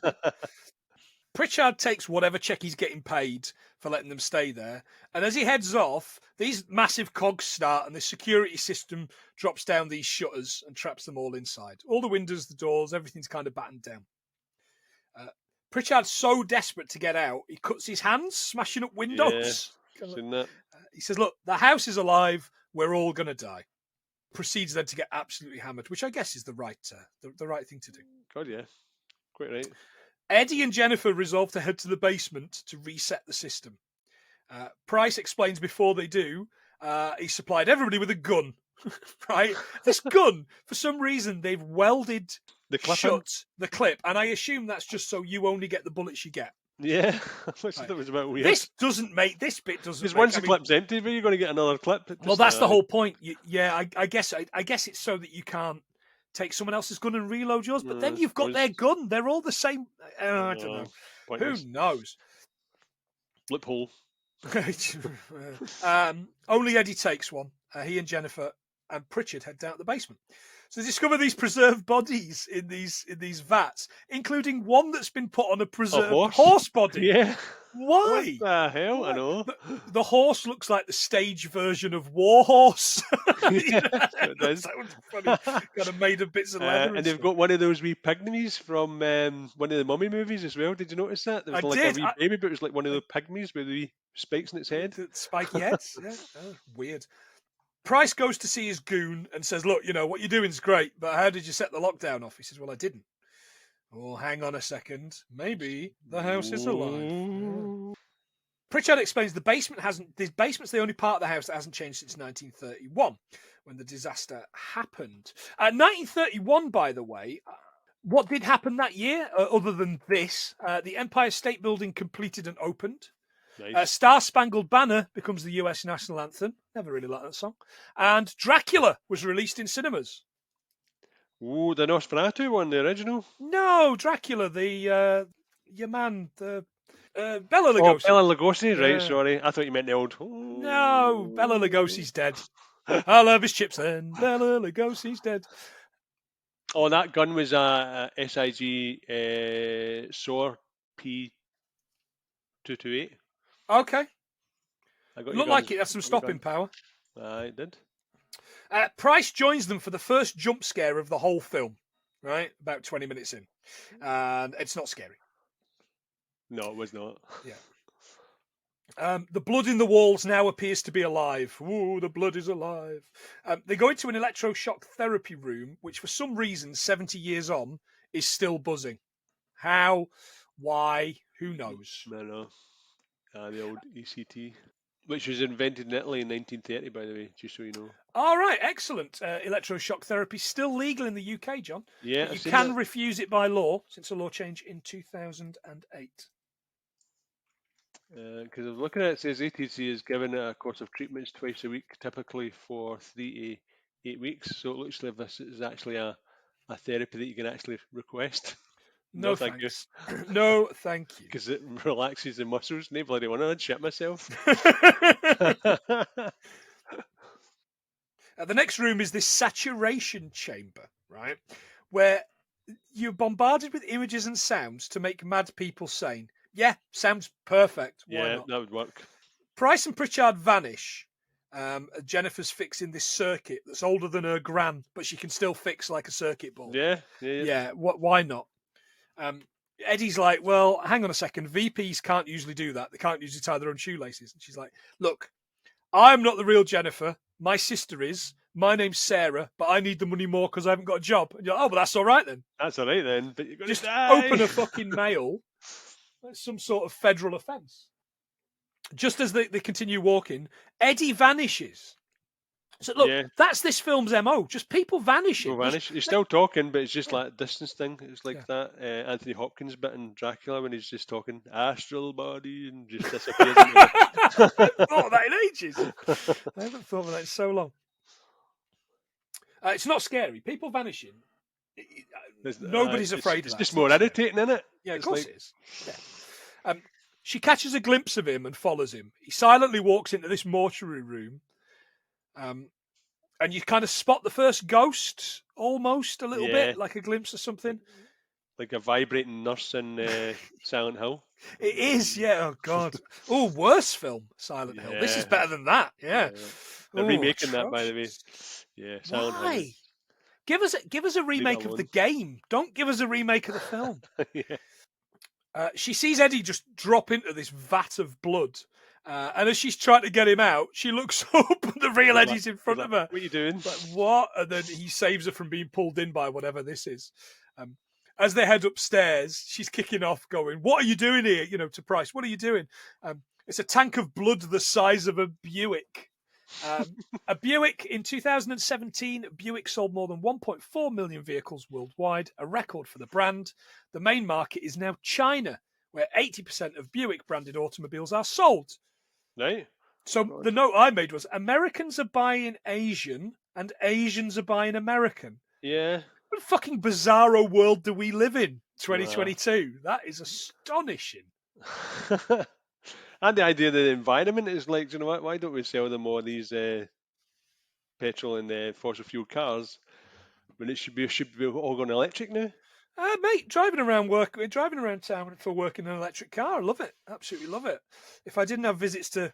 bike. Pritchard takes whatever check he's getting paid for letting them stay there, and as he heads off, these massive cogs start and the security system drops down these shutters and traps them all inside. All the windows, the doors, everything's kind of battened down. Pritchard's so desperate to get out, he cuts his hands, smashing up windows. Yeah, seen that. He says, look, the house is alive, we're all going to die. Proceeds then to get absolutely hammered, which I guess is the right thing to do. God, yeah. Quite right. Eddie and Jennifer resolve to head to the basement to reset the system. Price explains before they do, he supplied everybody with a gun. Right? This gun, for some reason, they've welded the clip, and I assume that's just so you only get the bullets you get. Yeah, which I thought was a bit weird. This bit doesn't make. Because once the clip's empty, but you're going to get another clip. Well, that's the whole point. I guess it's so that you can't take someone else's gun and reload yours, but then you've got their gun. They're all the same. I don't know. Pointless. Who knows? Loophole. Only Eddie takes one. He and Jennifer and Pritchard head down to the basement. So they discover these preserved bodies in these vats, including one that's been put on a preserved horse body. Yeah. Why? What the hell? Why? I know. The horse looks like the stage version of War Horse. Yeah, it does. That was funny. Kind of made of bits of leather. And they've got one of those wee pygmies from one of the Mummy movies as well. Did you notice that? There was a wee baby, but it was like one of the pygmies with the wee spikes in its head. Spiky heads? Yeah. Oh, weird. Price goes to see his goon and says, look, what you're doing is great, but how did you set the lockdown off? He says, well, I didn't. Oh, hang on a second. Maybe the house is alive. Yeah. Pritchard explains the basement's the only part of the house that hasn't changed since 1931, when the disaster happened. 1931, by the way, What did happen that year, other than this? The Empire State Building completed and opened. Nice. Star Spangled Banner becomes the US national anthem. Never really liked that song. And Dracula was released in cinemas. Ooh, the Nosferatu one, the original? No, Dracula, your man, the Bela Lugosi. Oh, Bela Lugosi, right, sorry. I thought you meant the old... No, Bela Lugosi's dead. I love his chips and Bela Lugosi's dead. Oh, that gun was a SIG SOAR P228. Okay. I got Looked like it had some stopping power. It did. Price joins them for the first jump scare of the whole film, right? About 20 minutes in. And it's not scary. No, it was not. Yeah. The blood in the walls now appears to be alive. Ooh, the blood is alive. They go into an electroshock therapy room, which for some reason, 70 years on, is still buzzing. How? Why? Who knows? I know. The old ECT, which was invented in Italy in 1930, by the way, just so you know. All right, excellent. Electroshock therapy still legal in the UK, John. Yeah, but you can refuse it by law since a law change in 2008. Because I was looking at it, it says ATC is given a course of treatments twice a week, typically for 3 to 8 weeks. So it looks like this is actually a therapy that you can actually request. No, thank you. No, thank you. Because it relaxes the muscles. No bloody one, I'd shit myself. The next room is this saturation chamber, right? Where you're bombarded with images and sounds to make mad people sane. Yeah, sounds perfect. Why not? That would work. Price and Pritchard vanish. Jennifer's fixing this circuit that's older than her gran, but she can still fix like a circuit board. Yeah. Why not? Eddie's like, well, hang on a second. VPs can't usually do that. They can't usually tie their own shoelaces. And she's like, look, I'm not the real Jennifer. My sister is. My name's Sarah, but I need the money more because I haven't got a job. And you're like, oh, well, that's all right then. That's all right then. But you're going just to die. Open a fucking mail. That's some sort of federal offence. Just as they continue walking, Eddie vanishes. So look, that's this film's MO. Just people vanishing. He's still talking, but it's just like a distance thing. It's like that Anthony Hopkins bit in Dracula when he's just talking astral body and just disappears. I haven't thought of that in ages. I haven't thought of that in so long. It's not scary. People vanishing. Nobody's afraid of that. It's just more irritating, isn't it? Yeah, of course it is. Yeah. She catches a glimpse of him and follows him. He silently walks into this mortuary room. And you kind of spot the first ghost, almost a little bit, like a glimpse of something. Like a vibrating nurse in Silent Hill. It is, yeah. Oh, God. Oh, worse film, Silent Hill. This is better than that, yeah. They're remaking that, by the way. Yeah, Silent Hill. Why? Give us a remake of the game. Don't give us a remake of the film. She sees Eddie just drop into this vat of blood. And as she's trying to get him out, she looks up and the real Eddie's in front of her. What are you doing? Like, what? And then he saves her from being pulled in by whatever this is. As they head upstairs, she's kicking off going, what are you doing here? You know, to Price, what are you doing? It's a tank of blood the size of a Buick. A Buick in 2017, Buick sold more than 1.4 million vehicles worldwide, a record for the brand. The main market is now China, where 80% of Buick branded automobiles are sold. Right. So the note I made was Americans are buying Asian and Asians are buying American. Yeah. What fucking bizarro world do we live in? 2022. That is astonishing. And the idea of the environment is like, you know what? Why don't we sell them all these petrol and fossil fuel cars when it should be all going electric now? Mate, driving around town for work in an electric car, I love it. Absolutely love it. If I didn't have visits to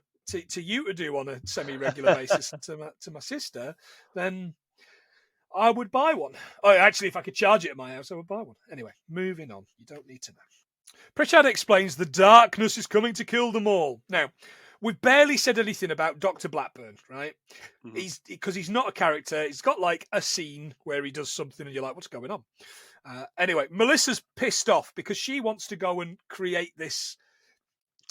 you to do on a semi-regular basis and to my sister, then I would buy one. Oh, actually, if I could charge it at my house, I would buy one. Anyway, moving on. You don't need to know. Pritchard explains the darkness is coming to kill them all. Now, we've barely said anything about Dr. Blackburn, right? Mm-hmm. He's not a character. He's got like a scene where he does something and you're like, what's going on? Anyway, Melissa's pissed off because she wants to go and create this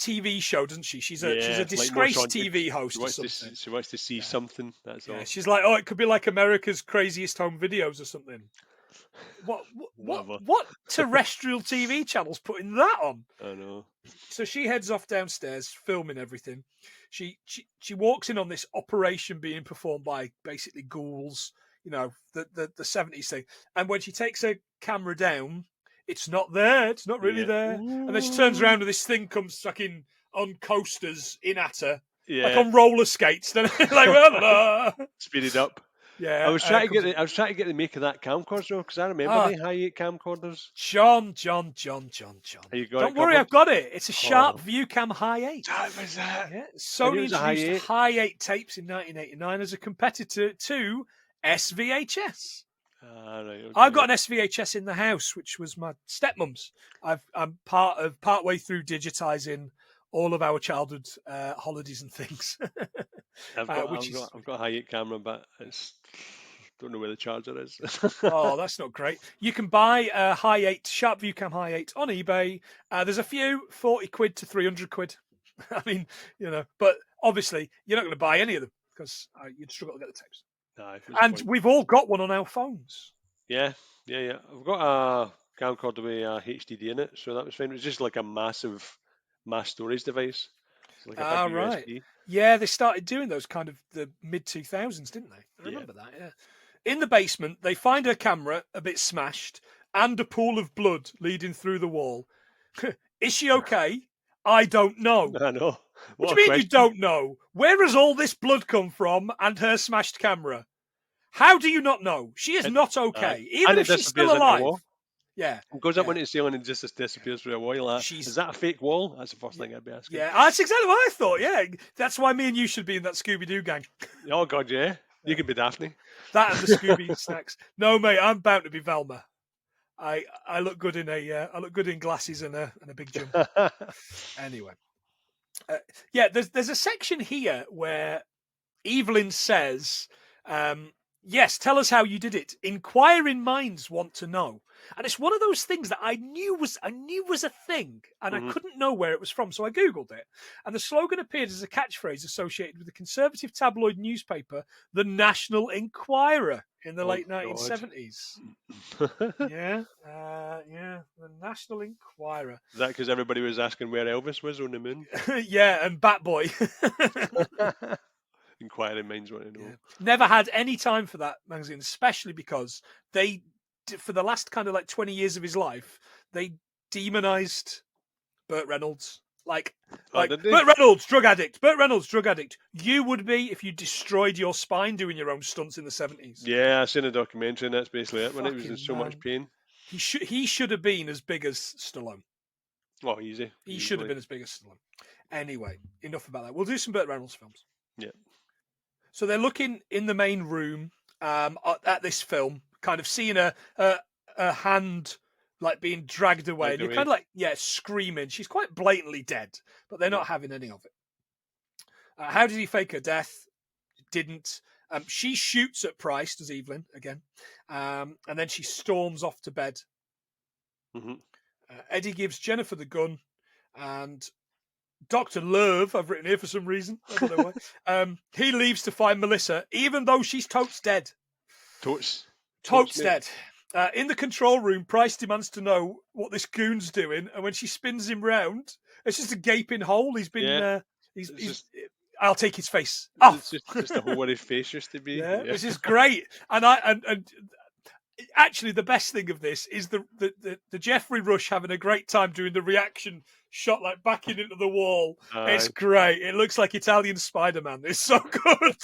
TV show, doesn't she? She's a disgraced like TV host or something. She wants to see something, that's all. She's like, oh, it could be like America's Craziest Home Videos or something. What terrestrial TV channel's putting that on? I know. So she heads off downstairs, filming everything. She walks in on this operation being performed by basically ghouls, the 70s thing. And when she takes her camera down, it's not there. It's not really there. And then she turns around and this thing comes fucking on coasters in at her, like on roller skates. Then like speeded up. Yeah, I was trying to get the make of that camcorder because I remember the Hi8 camcorders. John. Don't worry, I've got it. It's a Sharp ViewCam Hi8. That was that. Yeah. Sony introduced Hi8 tapes in 1989 as a competitor to SVHS. Right, okay. I've got an SVHS in the house, which was my stepmom's. I'm part way through digitizing all of our childhood holidays and things. I've got a Hi8 camera, but don't know where the charger is. Oh, that's not great. You can buy a Hi8 Sharp ViewCam Hi8 on eBay. There's a few, 40 quid to 300 quid. I mean, but obviously you're not going to buy any of them because you'd struggle to get the tapes. And we've all got one on our phones. Yeah. I've got a camcorder with a HDD in it, so that was fine. It was just like a mass storage device. Like a big right. USB. Yeah, they started doing those kind of the mid 2000s, didn't they? I remember that. Yeah. In the basement, they find her camera a bit smashed and a pool of blood leading through the wall. Is she okay? I don't know. I know. What do you mean you don't know? Where has all this blood come from and her smashed camera? How do you not know? She is not okay, even if she's still alive. Yeah. It goes up into the ceiling and just disappears through a wall. Is that a fake wall? That's the first thing I'd be asking. Yeah, that's exactly what I thought. Yeah, that's why me and you should be in that Scooby-Doo gang. Oh, God, yeah. You can be Daphne. That and the Scooby snacks. No, mate, I'm bound to be Velma. I look good in glasses and a big jumper. Anyway, there's a section here where Evelyn says, "Yes, tell us how you did it. Inquiring minds want to know." And it's one of those things that I knew was a thing, and I couldn't know where it was from, so I googled it. And the slogan appeared as a catchphrase associated with the conservative tabloid newspaper, The National Enquirer, in the late 1970s. Yeah, The National Enquirer. Is that because everybody was asking where Elvis was on the moon? Yeah, and Batboy. Inquiring minds want to know. Yeah. Never had any time for that magazine, especially because they, for the last kind of like 20 years of his life, they demonized Burt Reynolds. Like Burt Reynolds, drug addict. Burt Reynolds, drug addict. You would be if you destroyed your spine doing your own stunts in the 70s. Yeah, I've seen a documentary and that's basically it. When he was in so much pain. He should have been as big as Stallone. Oh, easy. He should have been as big as Stallone. Anyway, enough about that. We'll do some Burt Reynolds films. Yeah. So they're looking in the main room at this film, kind of seeing a hand like being dragged away. And you're kind of like, screaming. She's quite blatantly dead, but they're not having any of it. How did he fake her death? Didn't. She shoots at Price, does Evelyn, again. And then she storms off to bed. Mm-hmm. Eddie gives Jennifer the gun, and Dr. Love, I've written here for some reason, I don't know why, he leaves to find Melissa, even though she's totes dead. Totes dead. In the control room, Price demands to know what this goon's doing, and when she spins him round, it's just a gaping hole. He's been, I'll take his face off. It's just a hole where his face used to be. Yeah. This is great. And actually, the best thing of this is the Geoffrey Rush having a great time doing the reaction shot, like backing into the wall. It's great. It looks like Italian Spider-Man. It's so good.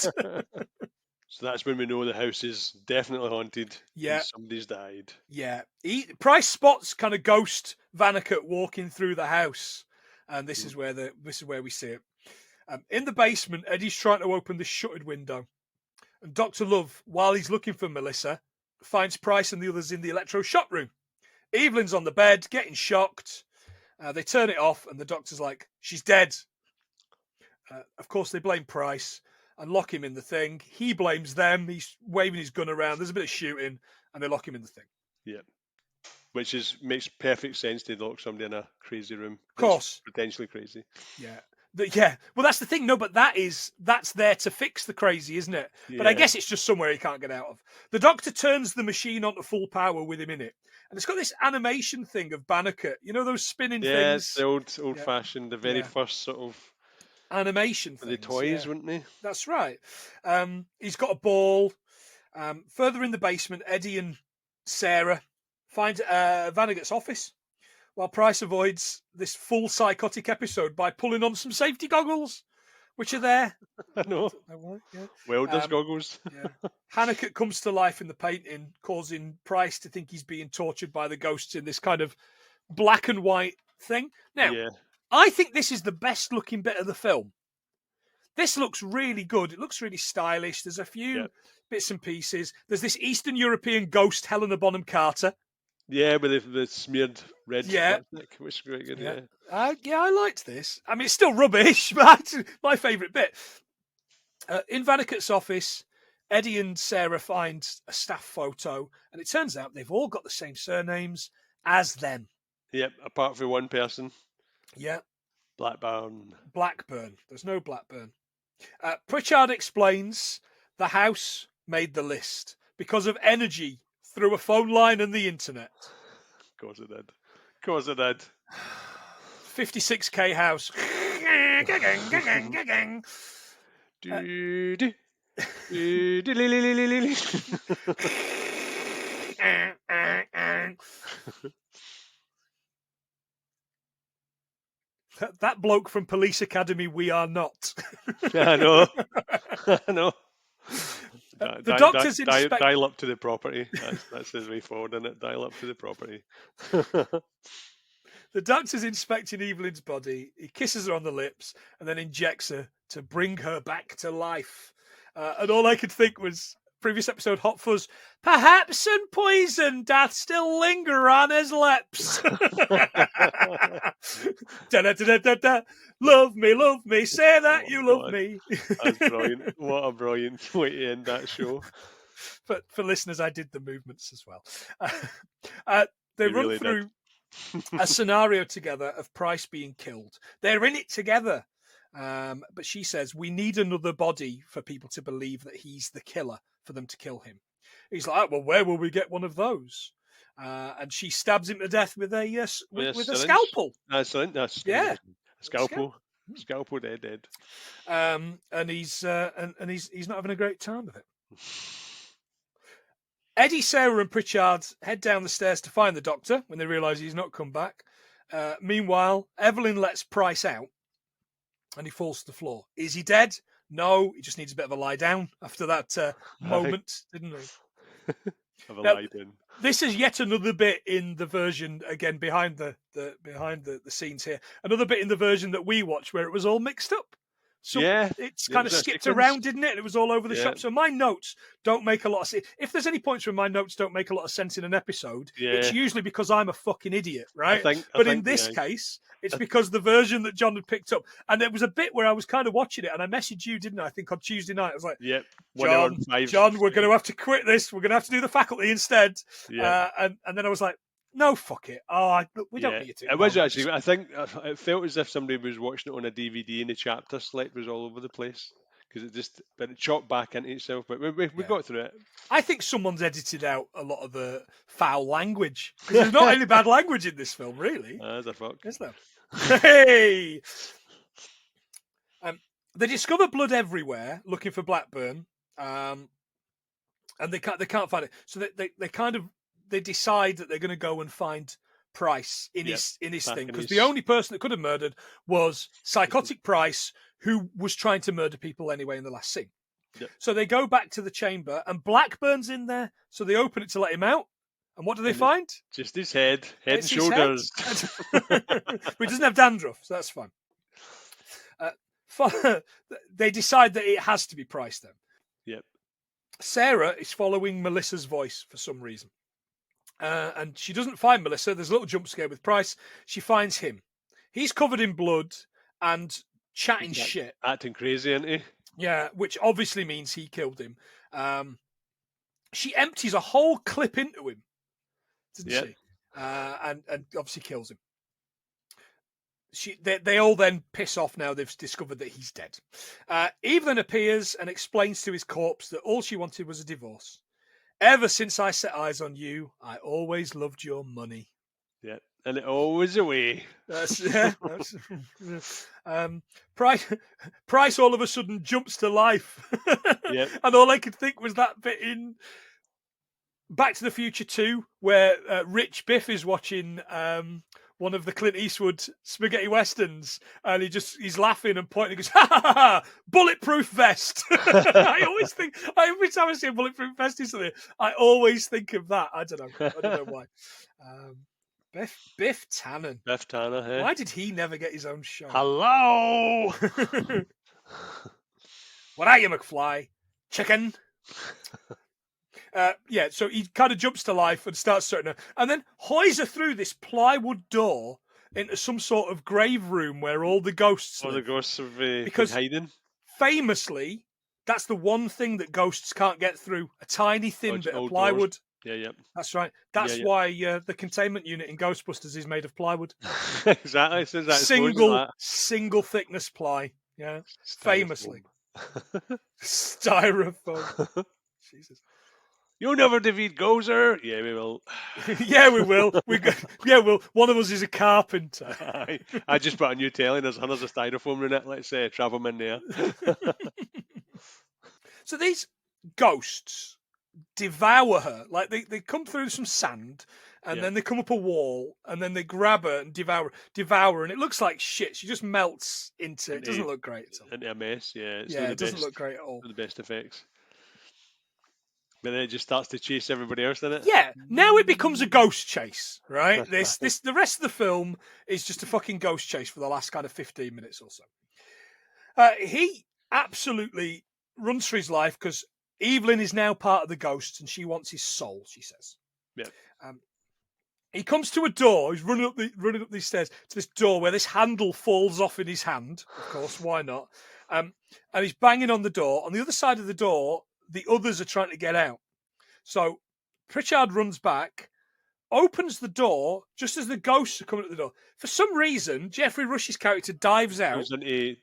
So that's when we know the house is definitely haunted. Yeah, somebody's died. Yeah, Price spots kind of ghost Vanicut walking through the house, and this is where we see it. In the basement, Eddie's trying to open the shuttered window, and Dr. Love, while he's looking for Melissa, finds Price and the others in the electro-shock room. Evelyn's on the bed, getting shocked. They turn it off, and the doctor's like, she's dead. Of course, they blame Price and lock him in the thing. He blames them. He's waving his gun around. There's a bit of shooting, and they lock him in the thing. Yeah. Which makes perfect sense to lock somebody in a crazy room. Of course. Potentially crazy. Yeah. Well, that's the thing. No, but that's there to fix the crazy, isn't it? Yeah. But I guess it's just somewhere he can't get out of. The Doctor turns the machine onto full power with him in it, and it's got this animation thing of Banneker. You know those spinning things. Yeah, it's the old-fashioned, the very first sort of animation things. The toys, wouldn't they? That's right. He's got a ball. Further in the basement, Eddie and Sarah find Vannegut's office, while Price avoids this full psychotic episode by pulling on some safety goggles, which are there. I know. Yeah. Welder's goggles. Yeah. Hannicut comes to life in the painting, causing Price to think he's being tortured by the ghosts in this kind of black and white thing. Now, I think this is the best looking bit of the film. This looks really good. It looks really stylish. There's a few bits and pieces. There's this Eastern European ghost, Helena Bonham Carter. Yeah, with the smeared red lipstick, which is great good. Yeah, I liked this. I mean, it's still rubbish, but my favourite bit. In Vannegut's office, Eddie and Sarah find a staff photo, and it turns out they've all got the same surnames as them. Yep, apart from one person. Yeah. Blackburn. There's no Blackburn. Pritchard explains the house made the list because of energy through a phone line and the internet. Of course it did. 56k house. That bloke from Police Academy, We Are Not. I know. The doctor's dial up to the property. That's his way forward, isn't it? Dial up to the property. The doctor's inspecting Evelyn's body. He kisses her on the lips and then injects her to bring her back to life. And all I could think was, previous episode, Hot Fuzz, perhaps some poison doth still linger on his lips. Da-da-da-da-da-da. Love me, say that you love me. That's brilliant. What a brilliant way to end that show. But for listeners, I did the movements as well. They run really through a scenario together of Price being killed. They're in it together. But she says, we need another body for people to believe that he's the killer, for them to kill him. He's like, well, where will we get one of those? And she stabs him to death with a scalpel. Scalpel, dead. And he's not having a great time with it. Eddie, Sarah, and Pritchard head down the stairs to find the doctor when they realise he's not come back. Meanwhile, Evelyn lets Price out, and he falls to the floor. Is he dead? No, he just needs a bit of a lie down after that moment, didn't he? This is yet another bit in the version, again, behind the scenes here. Another bit in the version that we watched where it was all mixed up. So it's kind of skipped around, didn't it? And it was all over the shop. So my notes don't make a lot of sense. If there's any points where my notes don't make a lot of sense in an episode, it's usually because I'm a fucking idiot, right? But in this case, it's because the version that John had picked up. And there was a bit where I was kind of watching it, and I messaged you, didn't I? I think on Tuesday night. I was like, John, we're going to have to quit this. We're going to have to do the faculty instead. And then I was like, no, fuck it. We don't need to. It was actually, I think it felt as if somebody was watching it on a DVD and the chapter select was all over the place. Because it chopped back into itself. But we got through it. I think someone's edited out a lot of the foul language. Because there's not any bad language in this film, really. There's a fuck. Is there? Hey! They discover blood everywhere, looking for Blackburn. And they can't find it. So they decide that they're going to go and find Price in his thing, because the only person that could have murdered was psychotic Price, who was trying to murder people anyway in the last scene. So they go back to the chamber, and Blackburn's in there. So they open it to let him out, and what do they find? Just his head and shoulders. But he doesn't have dandruff, so that's fine. They decide that it has to be Price then. Yep. Sarah is following Melissa's voice for some reason. And she doesn't find Melissa. There's a little jump scare with Price. She finds him. He's covered in blood and chatting shit. Acting crazy, isn't he? Yeah, which obviously means he killed him. She empties a whole clip into him, didn't she? And obviously kills him. they all then piss off now they've discovered that he's dead. Evelyn appears and explains to his corpse that all she wanted was a divorce. Ever since I set eyes on you, I always loved your money. Yeah, and it always away. Price all of a sudden jumps to life. Yep. And all I could think was that bit in Back to the Future 2, where Rich Biff is watching one of the Clint Eastwood spaghetti westerns, and he's laughing and pointing and goes, ha ha ha, ha bulletproof vest. Every time I see a bulletproof vest in something, I always think of that. I don't know why. Biff Tannen. Biff Tannen, hey? Why did he never get his own show? Hello! What are you, McFly? Chicken? So he kind of jumps to life and starts starting her, and then hoys her through this plywood door into some sort of grave room where all the ghosts live. The ghosts have because hiding. Famously, that's the one thing that ghosts can't get through, a tiny thin bit of plywood. Doors. Yeah. That's right. That's why the containment unit in Ghostbusters is made of plywood. Exactly. Single thickness ply. Yeah. Famously. Styrofoam. Jesus. You'll never defeat Gozer. Yeah, we will. Yeah, we will. One of us is a carpenter. I just brought a new telly. There's hundreds of styrofoam in it. Let's travel them in there. So these ghosts devour her. Like they come through some sand, and then they come up a wall, and then they grab her and devour her, and it looks like shit. She just melts into it. It doesn't look great at all. Into a mess, yeah. It doesn't look great at all. The best effects. But then it just starts to chase everybody else, doesn't it? Yeah. Now it becomes a ghost chase, right? The rest of the film is just a fucking ghost chase for the last kind of 15 minutes or so. He absolutely runs for his life because Evelyn is now part of the ghosts and she wants his soul, she says. Yeah. He comes to a door. He's running up these stairs to this door where this handle falls off in his hand. Of course, why not? And he's banging on the door. On the other side of the door, the others are trying to get out. So Pritchard runs back, opens the door just as the ghosts are coming at the door. For some reason, Geoffrey Rush's character dives out to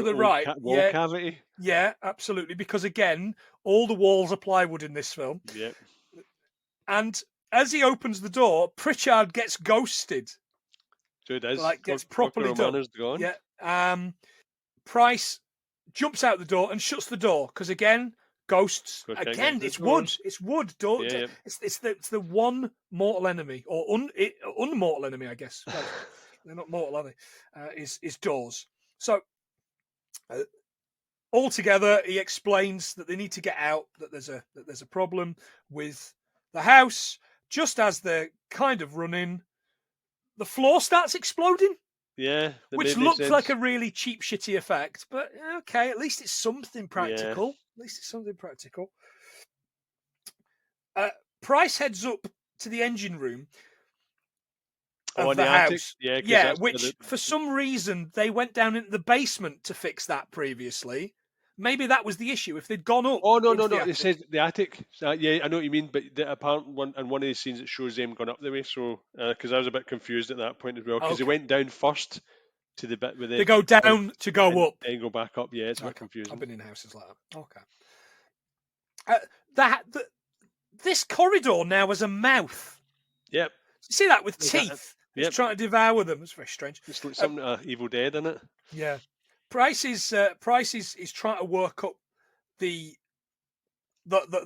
the right wall cavity. Yeah, absolutely. Because again, all the walls are plywood in this film. Yeah. And as he opens the door, Pritchard gets ghosted. So it is. Gets properly done. Gone. Yeah. Price jumps out the door and shuts the door because again, ghosts. Again, it's wood. It's wood. Yeah. It's the one mortal enemy or unmortal enemy, I guess. They're not mortal, are they? Is doors. So altogether, he explains that they need to get out. That there's a problem with the house. Just as they're kind of running, the floor starts exploding. Yeah, which looks like a really cheap, shitty effect, but okay, at least it's something practical. Yeah. At least it's something practical. Price heads up to the engine room of the house. Yeah, which for some reason they went down into the basement to fix that previously. Maybe that was the issue. If they'd gone up. Oh no! It says the attic. Yeah, I know what you mean. But the apparent one in one of these scenes it shows them going up the way. So because I was a bit confused at that point as well. Because they went down first to the bit where they go down to go up and go back up. Yeah, it's a bit confusing. I've been in houses like that. Okay. This corridor now has a mouth. Yep. You see that with teeth? It's trying to devour them. It's very strange. It's like something Evil Dead, isn't it? Yeah. Price is trying to work up the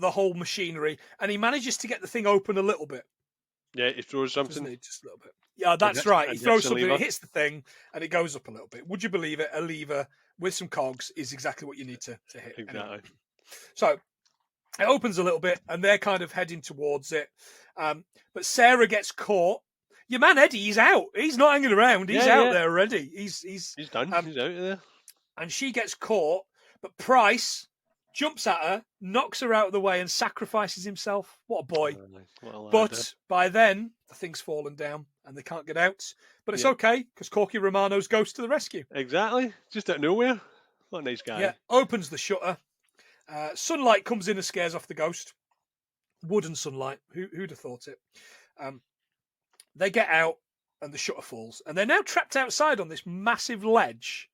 whole machinery, and he manages to get the thing open a little bit. Yeah, he throws something. Just a little bit. Yeah, that's right. He throws something, it hits the thing, and it goes up a little bit. Would you believe it? A lever with some cogs is exactly what you need to hit. Exactly. Anyway. So it opens a little bit, and they're kind of heading towards it. But Sarah gets caught. Your man Eddie, he's out. He's not hanging around. He's out there already. He's done. He's out there. And she gets caught, but Price jumps at her, knocks her out of the way, and sacrifices himself. What a boy. But by then, the thing's fallen down, and they can't get out. But it's okay, because Corky Romano's goes to the rescue. Exactly. Just out of nowhere. What a nice guy. Yeah, opens the shutter. Sunlight comes in and scares off the ghost. Wooden sunlight. Who'd have thought it? They get out. and the shutter falls, and they're now trapped outside on this massive ledge,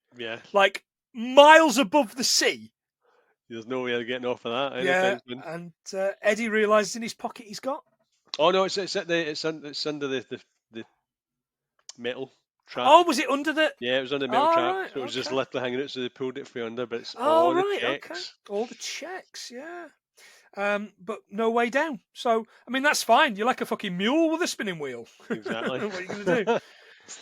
like miles above the sea. There's no way of getting off of that. Yeah, and Eddie realizes in his pocket he's got. Oh no, it's under the metal trap. Oh, was it under the? Yeah, it was under the metal trap. Right, so it was just literally hanging out. So they pulled it from under, but it's all the checks. Okay. All the checks, yeah. But no way down. So I mean, that's fine. You're like a fucking mule with a spinning wheel. Exactly. What are you gonna do?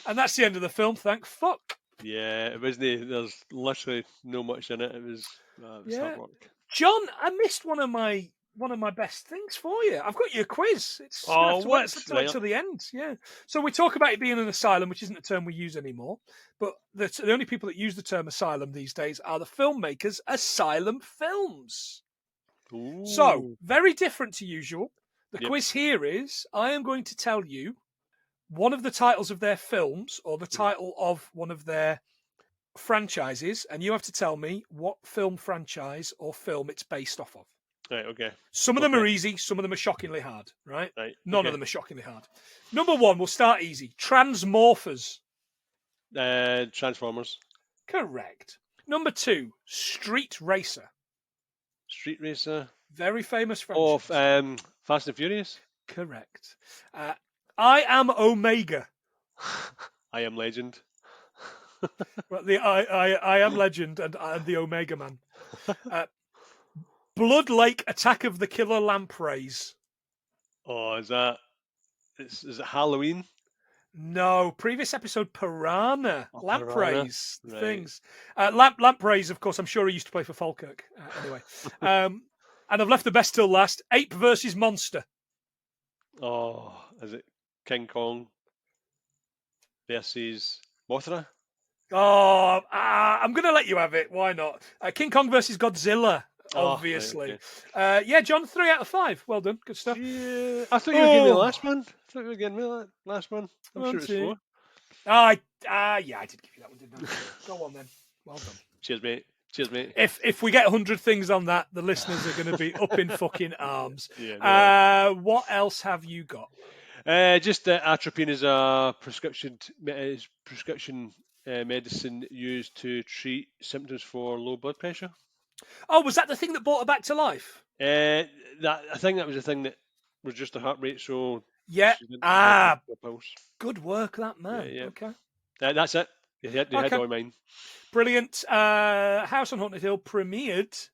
And that's the end of the film. Thank fuck. Yeah, it wasn't. There's literally no much in it. It was hard work. John, I missed one of my best things for you. I've got you a quiz. It's wait till the end. Yeah. So we talk about it being an asylum, which isn't a term we use anymore. But the only people that use the term asylum these days are the filmmakers Asylum Films. Ooh. So very different to usual. The quiz here is I am going to tell you one of the titles of their films or the title of one of their franchises, and you have to tell me what film franchise or film it's based off of. Right, okay. Some of them are easy, some of them are shockingly hard, right? None of them are shockingly hard. Number one, we'll start easy. Transmorphers. Transformers. Correct. Number two, Street Racer. Street Racer. Very famous franchise. Oh, Fast and Furious. Correct. I Am Omega. I Am Legend. Well, the I Am Legend and the Omega Man. Blood Lake Attack of the Killer Lampreys. Oh, is it Halloween? No, previous episode Piranha. Lampreys. Piranha. Things. Lampreys, of course, I'm sure he used to play for Falkirk. Anyway. And I've left the best till last. Ape versus Monster. Oh, is it King Kong versus Mothra? Oh, I'm going to let you have it. Why not? King Kong versus Godzilla, obviously. Right, okay. John, 3 out of 5. Well done. Good stuff. Yeah, I thought you were getting me the last one. I'm sure it's 4. Yeah, I did give you that one, didn't I? Go on then. Well done. Cheers, mate. If we get 100 things on that, the listeners are going to be up in fucking arms. Yeah, no. What else have you got? Just atropine is a prescription medicine used to treat symptoms for low blood pressure. Oh, was that the thing that brought her back to life? I think that was the thing that reduced the heart rate. So yeah. Good work, that man. Yeah. Okay. That's it. You had all mine. Brilliant. House on Haunted Hill premiered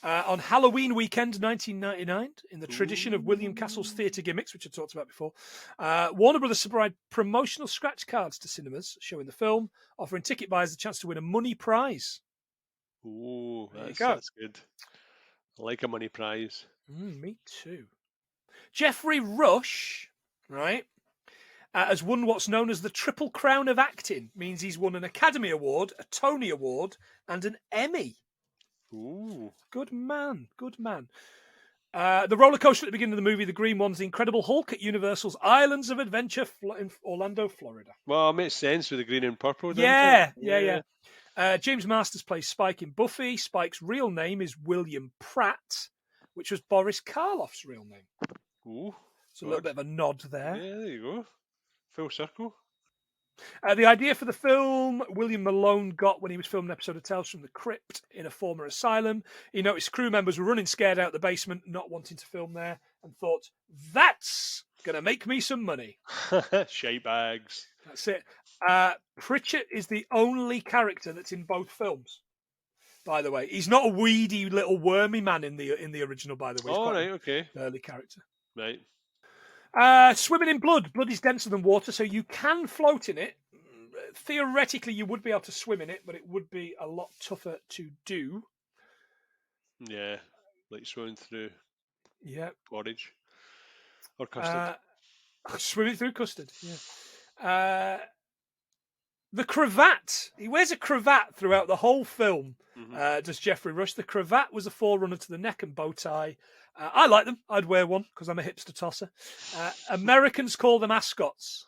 on Halloween weekend 1999 in the tradition of William Castle's theatre gimmicks, which I talked about before. Warner Brothers supplied promotional scratch cards to cinemas showing the film, offering ticket buyers the chance to win a money prize. Ooh, that's good. I like a money prize. Me too. Geoffrey Rush, right, has won what's known as the Triple Crown of Acting. Means he's won an Academy Award, a Tony Award, and an Emmy. Ooh. Good man. The roller coaster at the beginning of the movie, the green one's the Incredible Hulk at Universal's Islands of Adventure in Orlando, Florida. Well, it makes sense with the green and purple, doesn't it? Yeah. James Masters plays Spike in Buffy. Spike's real name is William Pratt, which was Boris Karloff's real name. Ooh. So a little bit of a nod there. Yeah, there you go. Full circle. The idea for the film, William Malone got when he was filming an episode of Tales from the Crypt in a former asylum. He noticed crew members were running scared out the basement, not wanting to film there, and thought, that's going to make me some money. Shea bags. That's it. Pritchett is the only character that's in both films, by the way. He's not a weedy little wormy man in the original, by the way. He's okay. Early character. Right. Swimming in blood. Blood is denser than water, so you can float in it. Theoretically, you would be able to swim in it, but it would be a lot tougher to do. Yeah, like swimming through porridge or custard. Swimming through custard, yeah. The cravat. He wears a cravat throughout the whole film, does Geoffrey Rush. The cravat was a forerunner to the neck and bow tie. I like them. I'd wear one because I'm a hipster tosser. Americans call them ascots.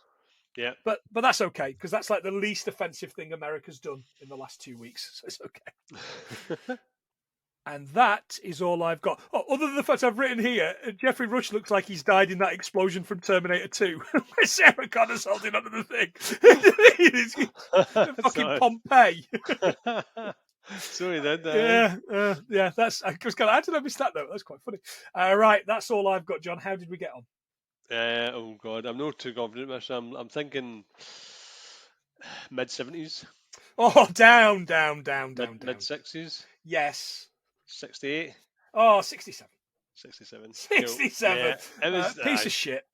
Yeah. But that's okay because that's like the least offensive thing America's done in the last 2 weeks. So it's okay. And that is all I've got. Oh, other than the fact I've written here, Geoffrey Rush looks like he's died in that explosion from Terminator 2, where Sarah Connor's holding onto the thing. Fucking Pompeii. So he did that. Yeah. That's. I was kind of. How did I miss that though? That's quite funny. Right, that's all I've got, John. How did we get on? Oh God, I'm not too confident with this. I'm thinking mid-70s. Oh, down. Mid-60s. Yes. 68. Oh, 67. 67. 67. Yeah, it was piece of shit.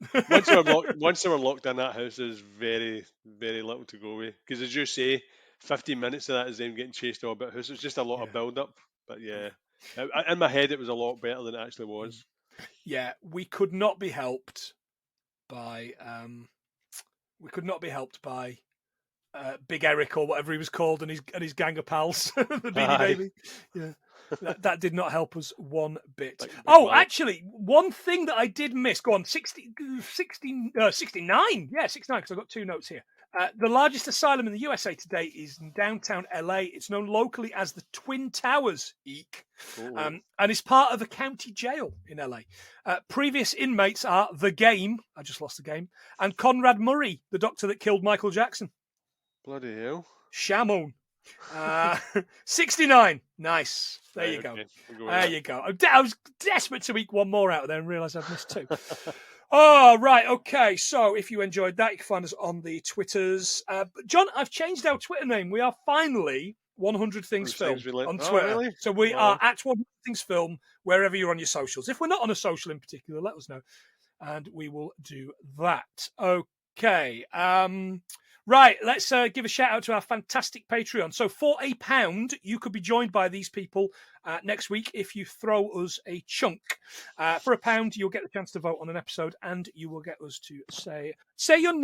once they were locked in that house, there's very, very little to go with. Because as you say, 15 minutes of that is them getting chased all about the house. It's just a lot of build-up. But yeah, in my head, it was a lot better than it actually was. Yeah, we could not be helped by Big Eric or whatever he was called and his gang of pals, the Beanie Baby. Yeah. That did not help us one bit. Actually, one thing that I did miss. Go on, 69. Yeah, 69, because I've got two notes here. The largest asylum in the USA today is in downtown LA. It's known locally as the Twin Towers, and is part of a county jail in LA. Previous inmates are The Game, I just lost the game, and Conrad Murray, the doctor that killed Michael Jackson. Bloody hell. Shamon. 69. Nice. There you go. There you go. I was desperate to eke one more out of there and realise I've missed two. Oh, right. Okay. So if you enjoyed that, you can find us on the Twitters. John, I've changed our Twitter name. We are finally 100 Things Film on Twitter. Really? So we are at 100 Things Film wherever you're on your socials. If we're not on a social in particular, let us know. And we will do that. Okay. Right, let's give a shout out to our fantastic Patreon. So for £1, you could be joined by these people next week if you throw us a chunk. For £1, you'll get the chance to vote on an episode, and you will get us to say your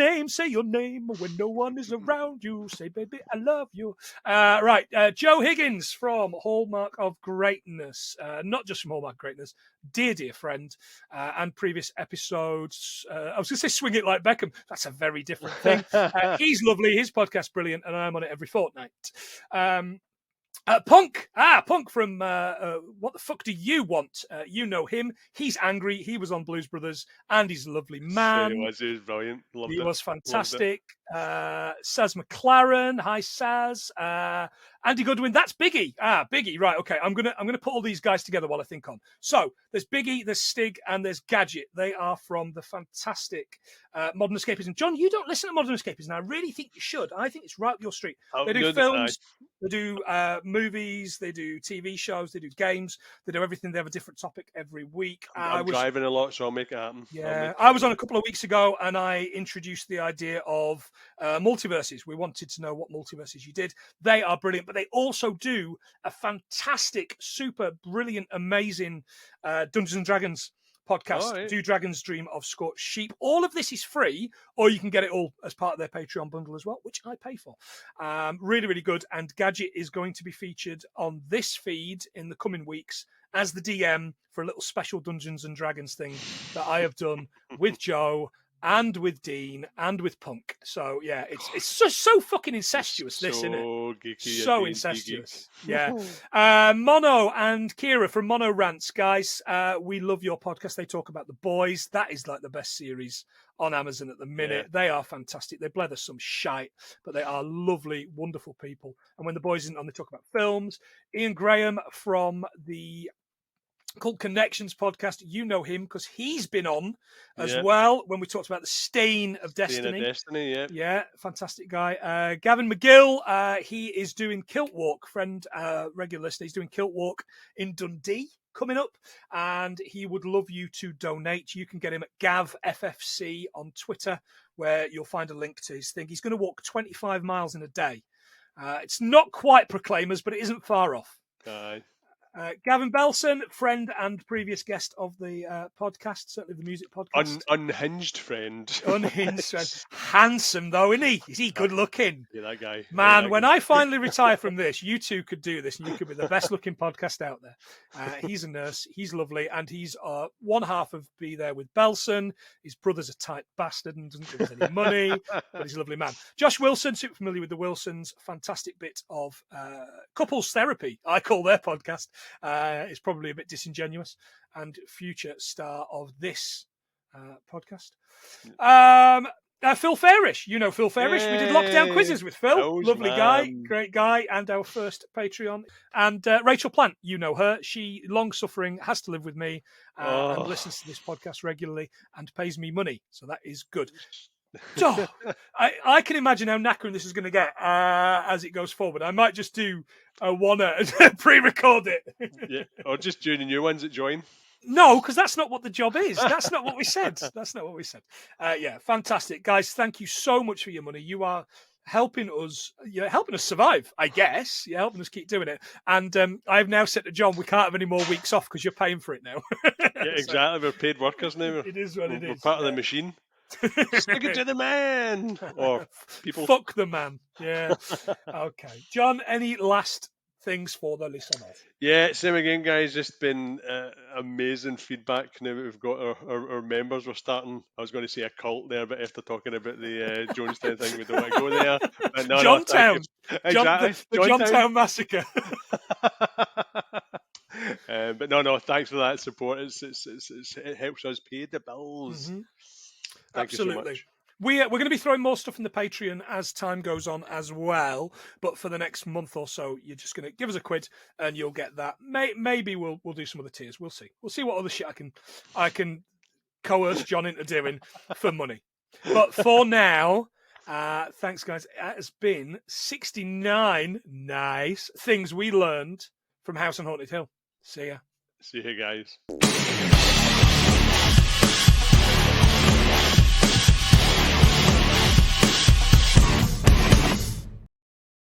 name when no one is around you. Say, baby, I love you. Right, Joe Higgins from Hallmark of Greatness. Not just from Hallmark of Greatness, dear friend, and previous episodes. I was going to say Swing It Like Beckham. That's a very different thing. He's lovely. His podcast's brilliant, and I'm on it every fortnight. Punk from What the Fuck Do You Want? You know him. He's angry. He was on Blues Brothers, and he's a lovely man. He was brilliant. He was fantastic. Saz McLaren. Hi, Saz. Andy Goodwin. That's Biggie. Biggie. Right. Okay. I'm gonna put all these guys together while I think on. So there's Biggie, there's Stig, and there's Gadget. They are from the fantastic Modern Escapism. John, you don't listen to Modern Escapism, and I really think you should. I think it's right up your street. They do films. They do movies, they do TV shows, they do games, they do everything. They have a different topic every week. I'm driving a lot, so I'll make it happen. Yeah, I was on a couple of weeks ago and I introduced the idea of multiverses. We wanted to know what multiverses you did. They are brilliant, but they also do a fantastic, super brilliant, amazing Dungeons and Dragons podcast. Do Dragons Dream of Scorched Sheep. All of this is free, or you can get it all as part of their Patreon bundle as well, which I pay for. Really, really good. And Gadget is going to be featured on this feed in the coming weeks as the DM for a little special Dungeons and Dragons thing that I have done with Joe and with Dean and with Punk. So yeah, it's so fucking incestuous, this, isn't it? Geeky, so incestuous. Geeky. Yeah. Mono and Kira from Mono Rants, guys. We love your podcast. They talk about The Boys. That is like the best series on Amazon at the minute. Yeah. They are fantastic. They blether some shite, but they are lovely, wonderful people. And when The Boys isn't on, they talk about films. Ian Graham from the Cult Connections podcast, you know him because he's been on as well when we talked about the Stain of Destiny. Yeah, fantastic guy. Gavin McGill, he is doing Kilt Walk, regular listener. He's doing Kilt Walk in Dundee coming up, and he would love you to donate. You can get him at GavFFC on Twitter, where you'll find a link to his thing. He's going to walk 25 miles in a day. It's not quite Proclaimers, but it isn't far off. Gavin Belson, friend and previous guest of the podcast, certainly the music podcast. Unhinged friend. Unhinged friend. Handsome, though, isn't he? Is he good looking? Yeah, that guy. Man, when I finally retire from this, you two could do this, and you could be the best looking podcast out there. He's a nurse. He's lovely, and he's one half of Be There with Belson. His brother's a tight bastard and doesn't give us any money, but he's a lovely man. Josh Wilson, super familiar with the Wilsons. Fantastic bit of couples therapy, I call their podcast. is probably a bit disingenuous, and future star of this podcast. Phil Fairish. You know Phil Fairish. We did lockdown quizzes with Phil. Lovely guy, great guy, and our first Patreon. And Rachel Plant, you know her. She, long-suffering, has to live with me and listens to this podcast regularly and pays me money. So that is good. Oh, I can imagine how knackering this is going to get as it goes forward. I might just do a one-er and pre-record it. Yeah, or just doing the new ones that join. No, because that's not what the job is. That's not what we said. That's not what we said. Yeah, fantastic. Guys, thank you so much for your money. You are helping us. You're helping us survive, I guess. You're helping us keep doing it. And I've now said to John, we can't have any more weeks off because you're paying for it now. Yeah, exactly. We're paid workers now. It is what it is. We're part of the machine. Stick it to the man. Or people. Fuck the man. Yeah. Okay. John, any last things for the listeners? Yeah, same again, guys. Just been amazing feedback. Now that we've got our members, we're starting. I was going to say a cult there, but after talking about the Jonestown thing, we don't want to go there. But no, Johntown. Exactly. The Johntown Massacre. But no, thanks for that support. It helps us pay the bills. Mm-hmm. Thank Absolutely. you so much. We're going to be throwing more stuff in the Patreon as time goes on as well. But for the next month or so, you're just going to give us a quid and you'll get that. Maybe we'll do some other tiers. We'll see. We'll see what other shit I can coerce John into doing for money. But for now, thanks, guys. It has been 69 nice things we learned from House on Haunted Hill. See ya. See you guys.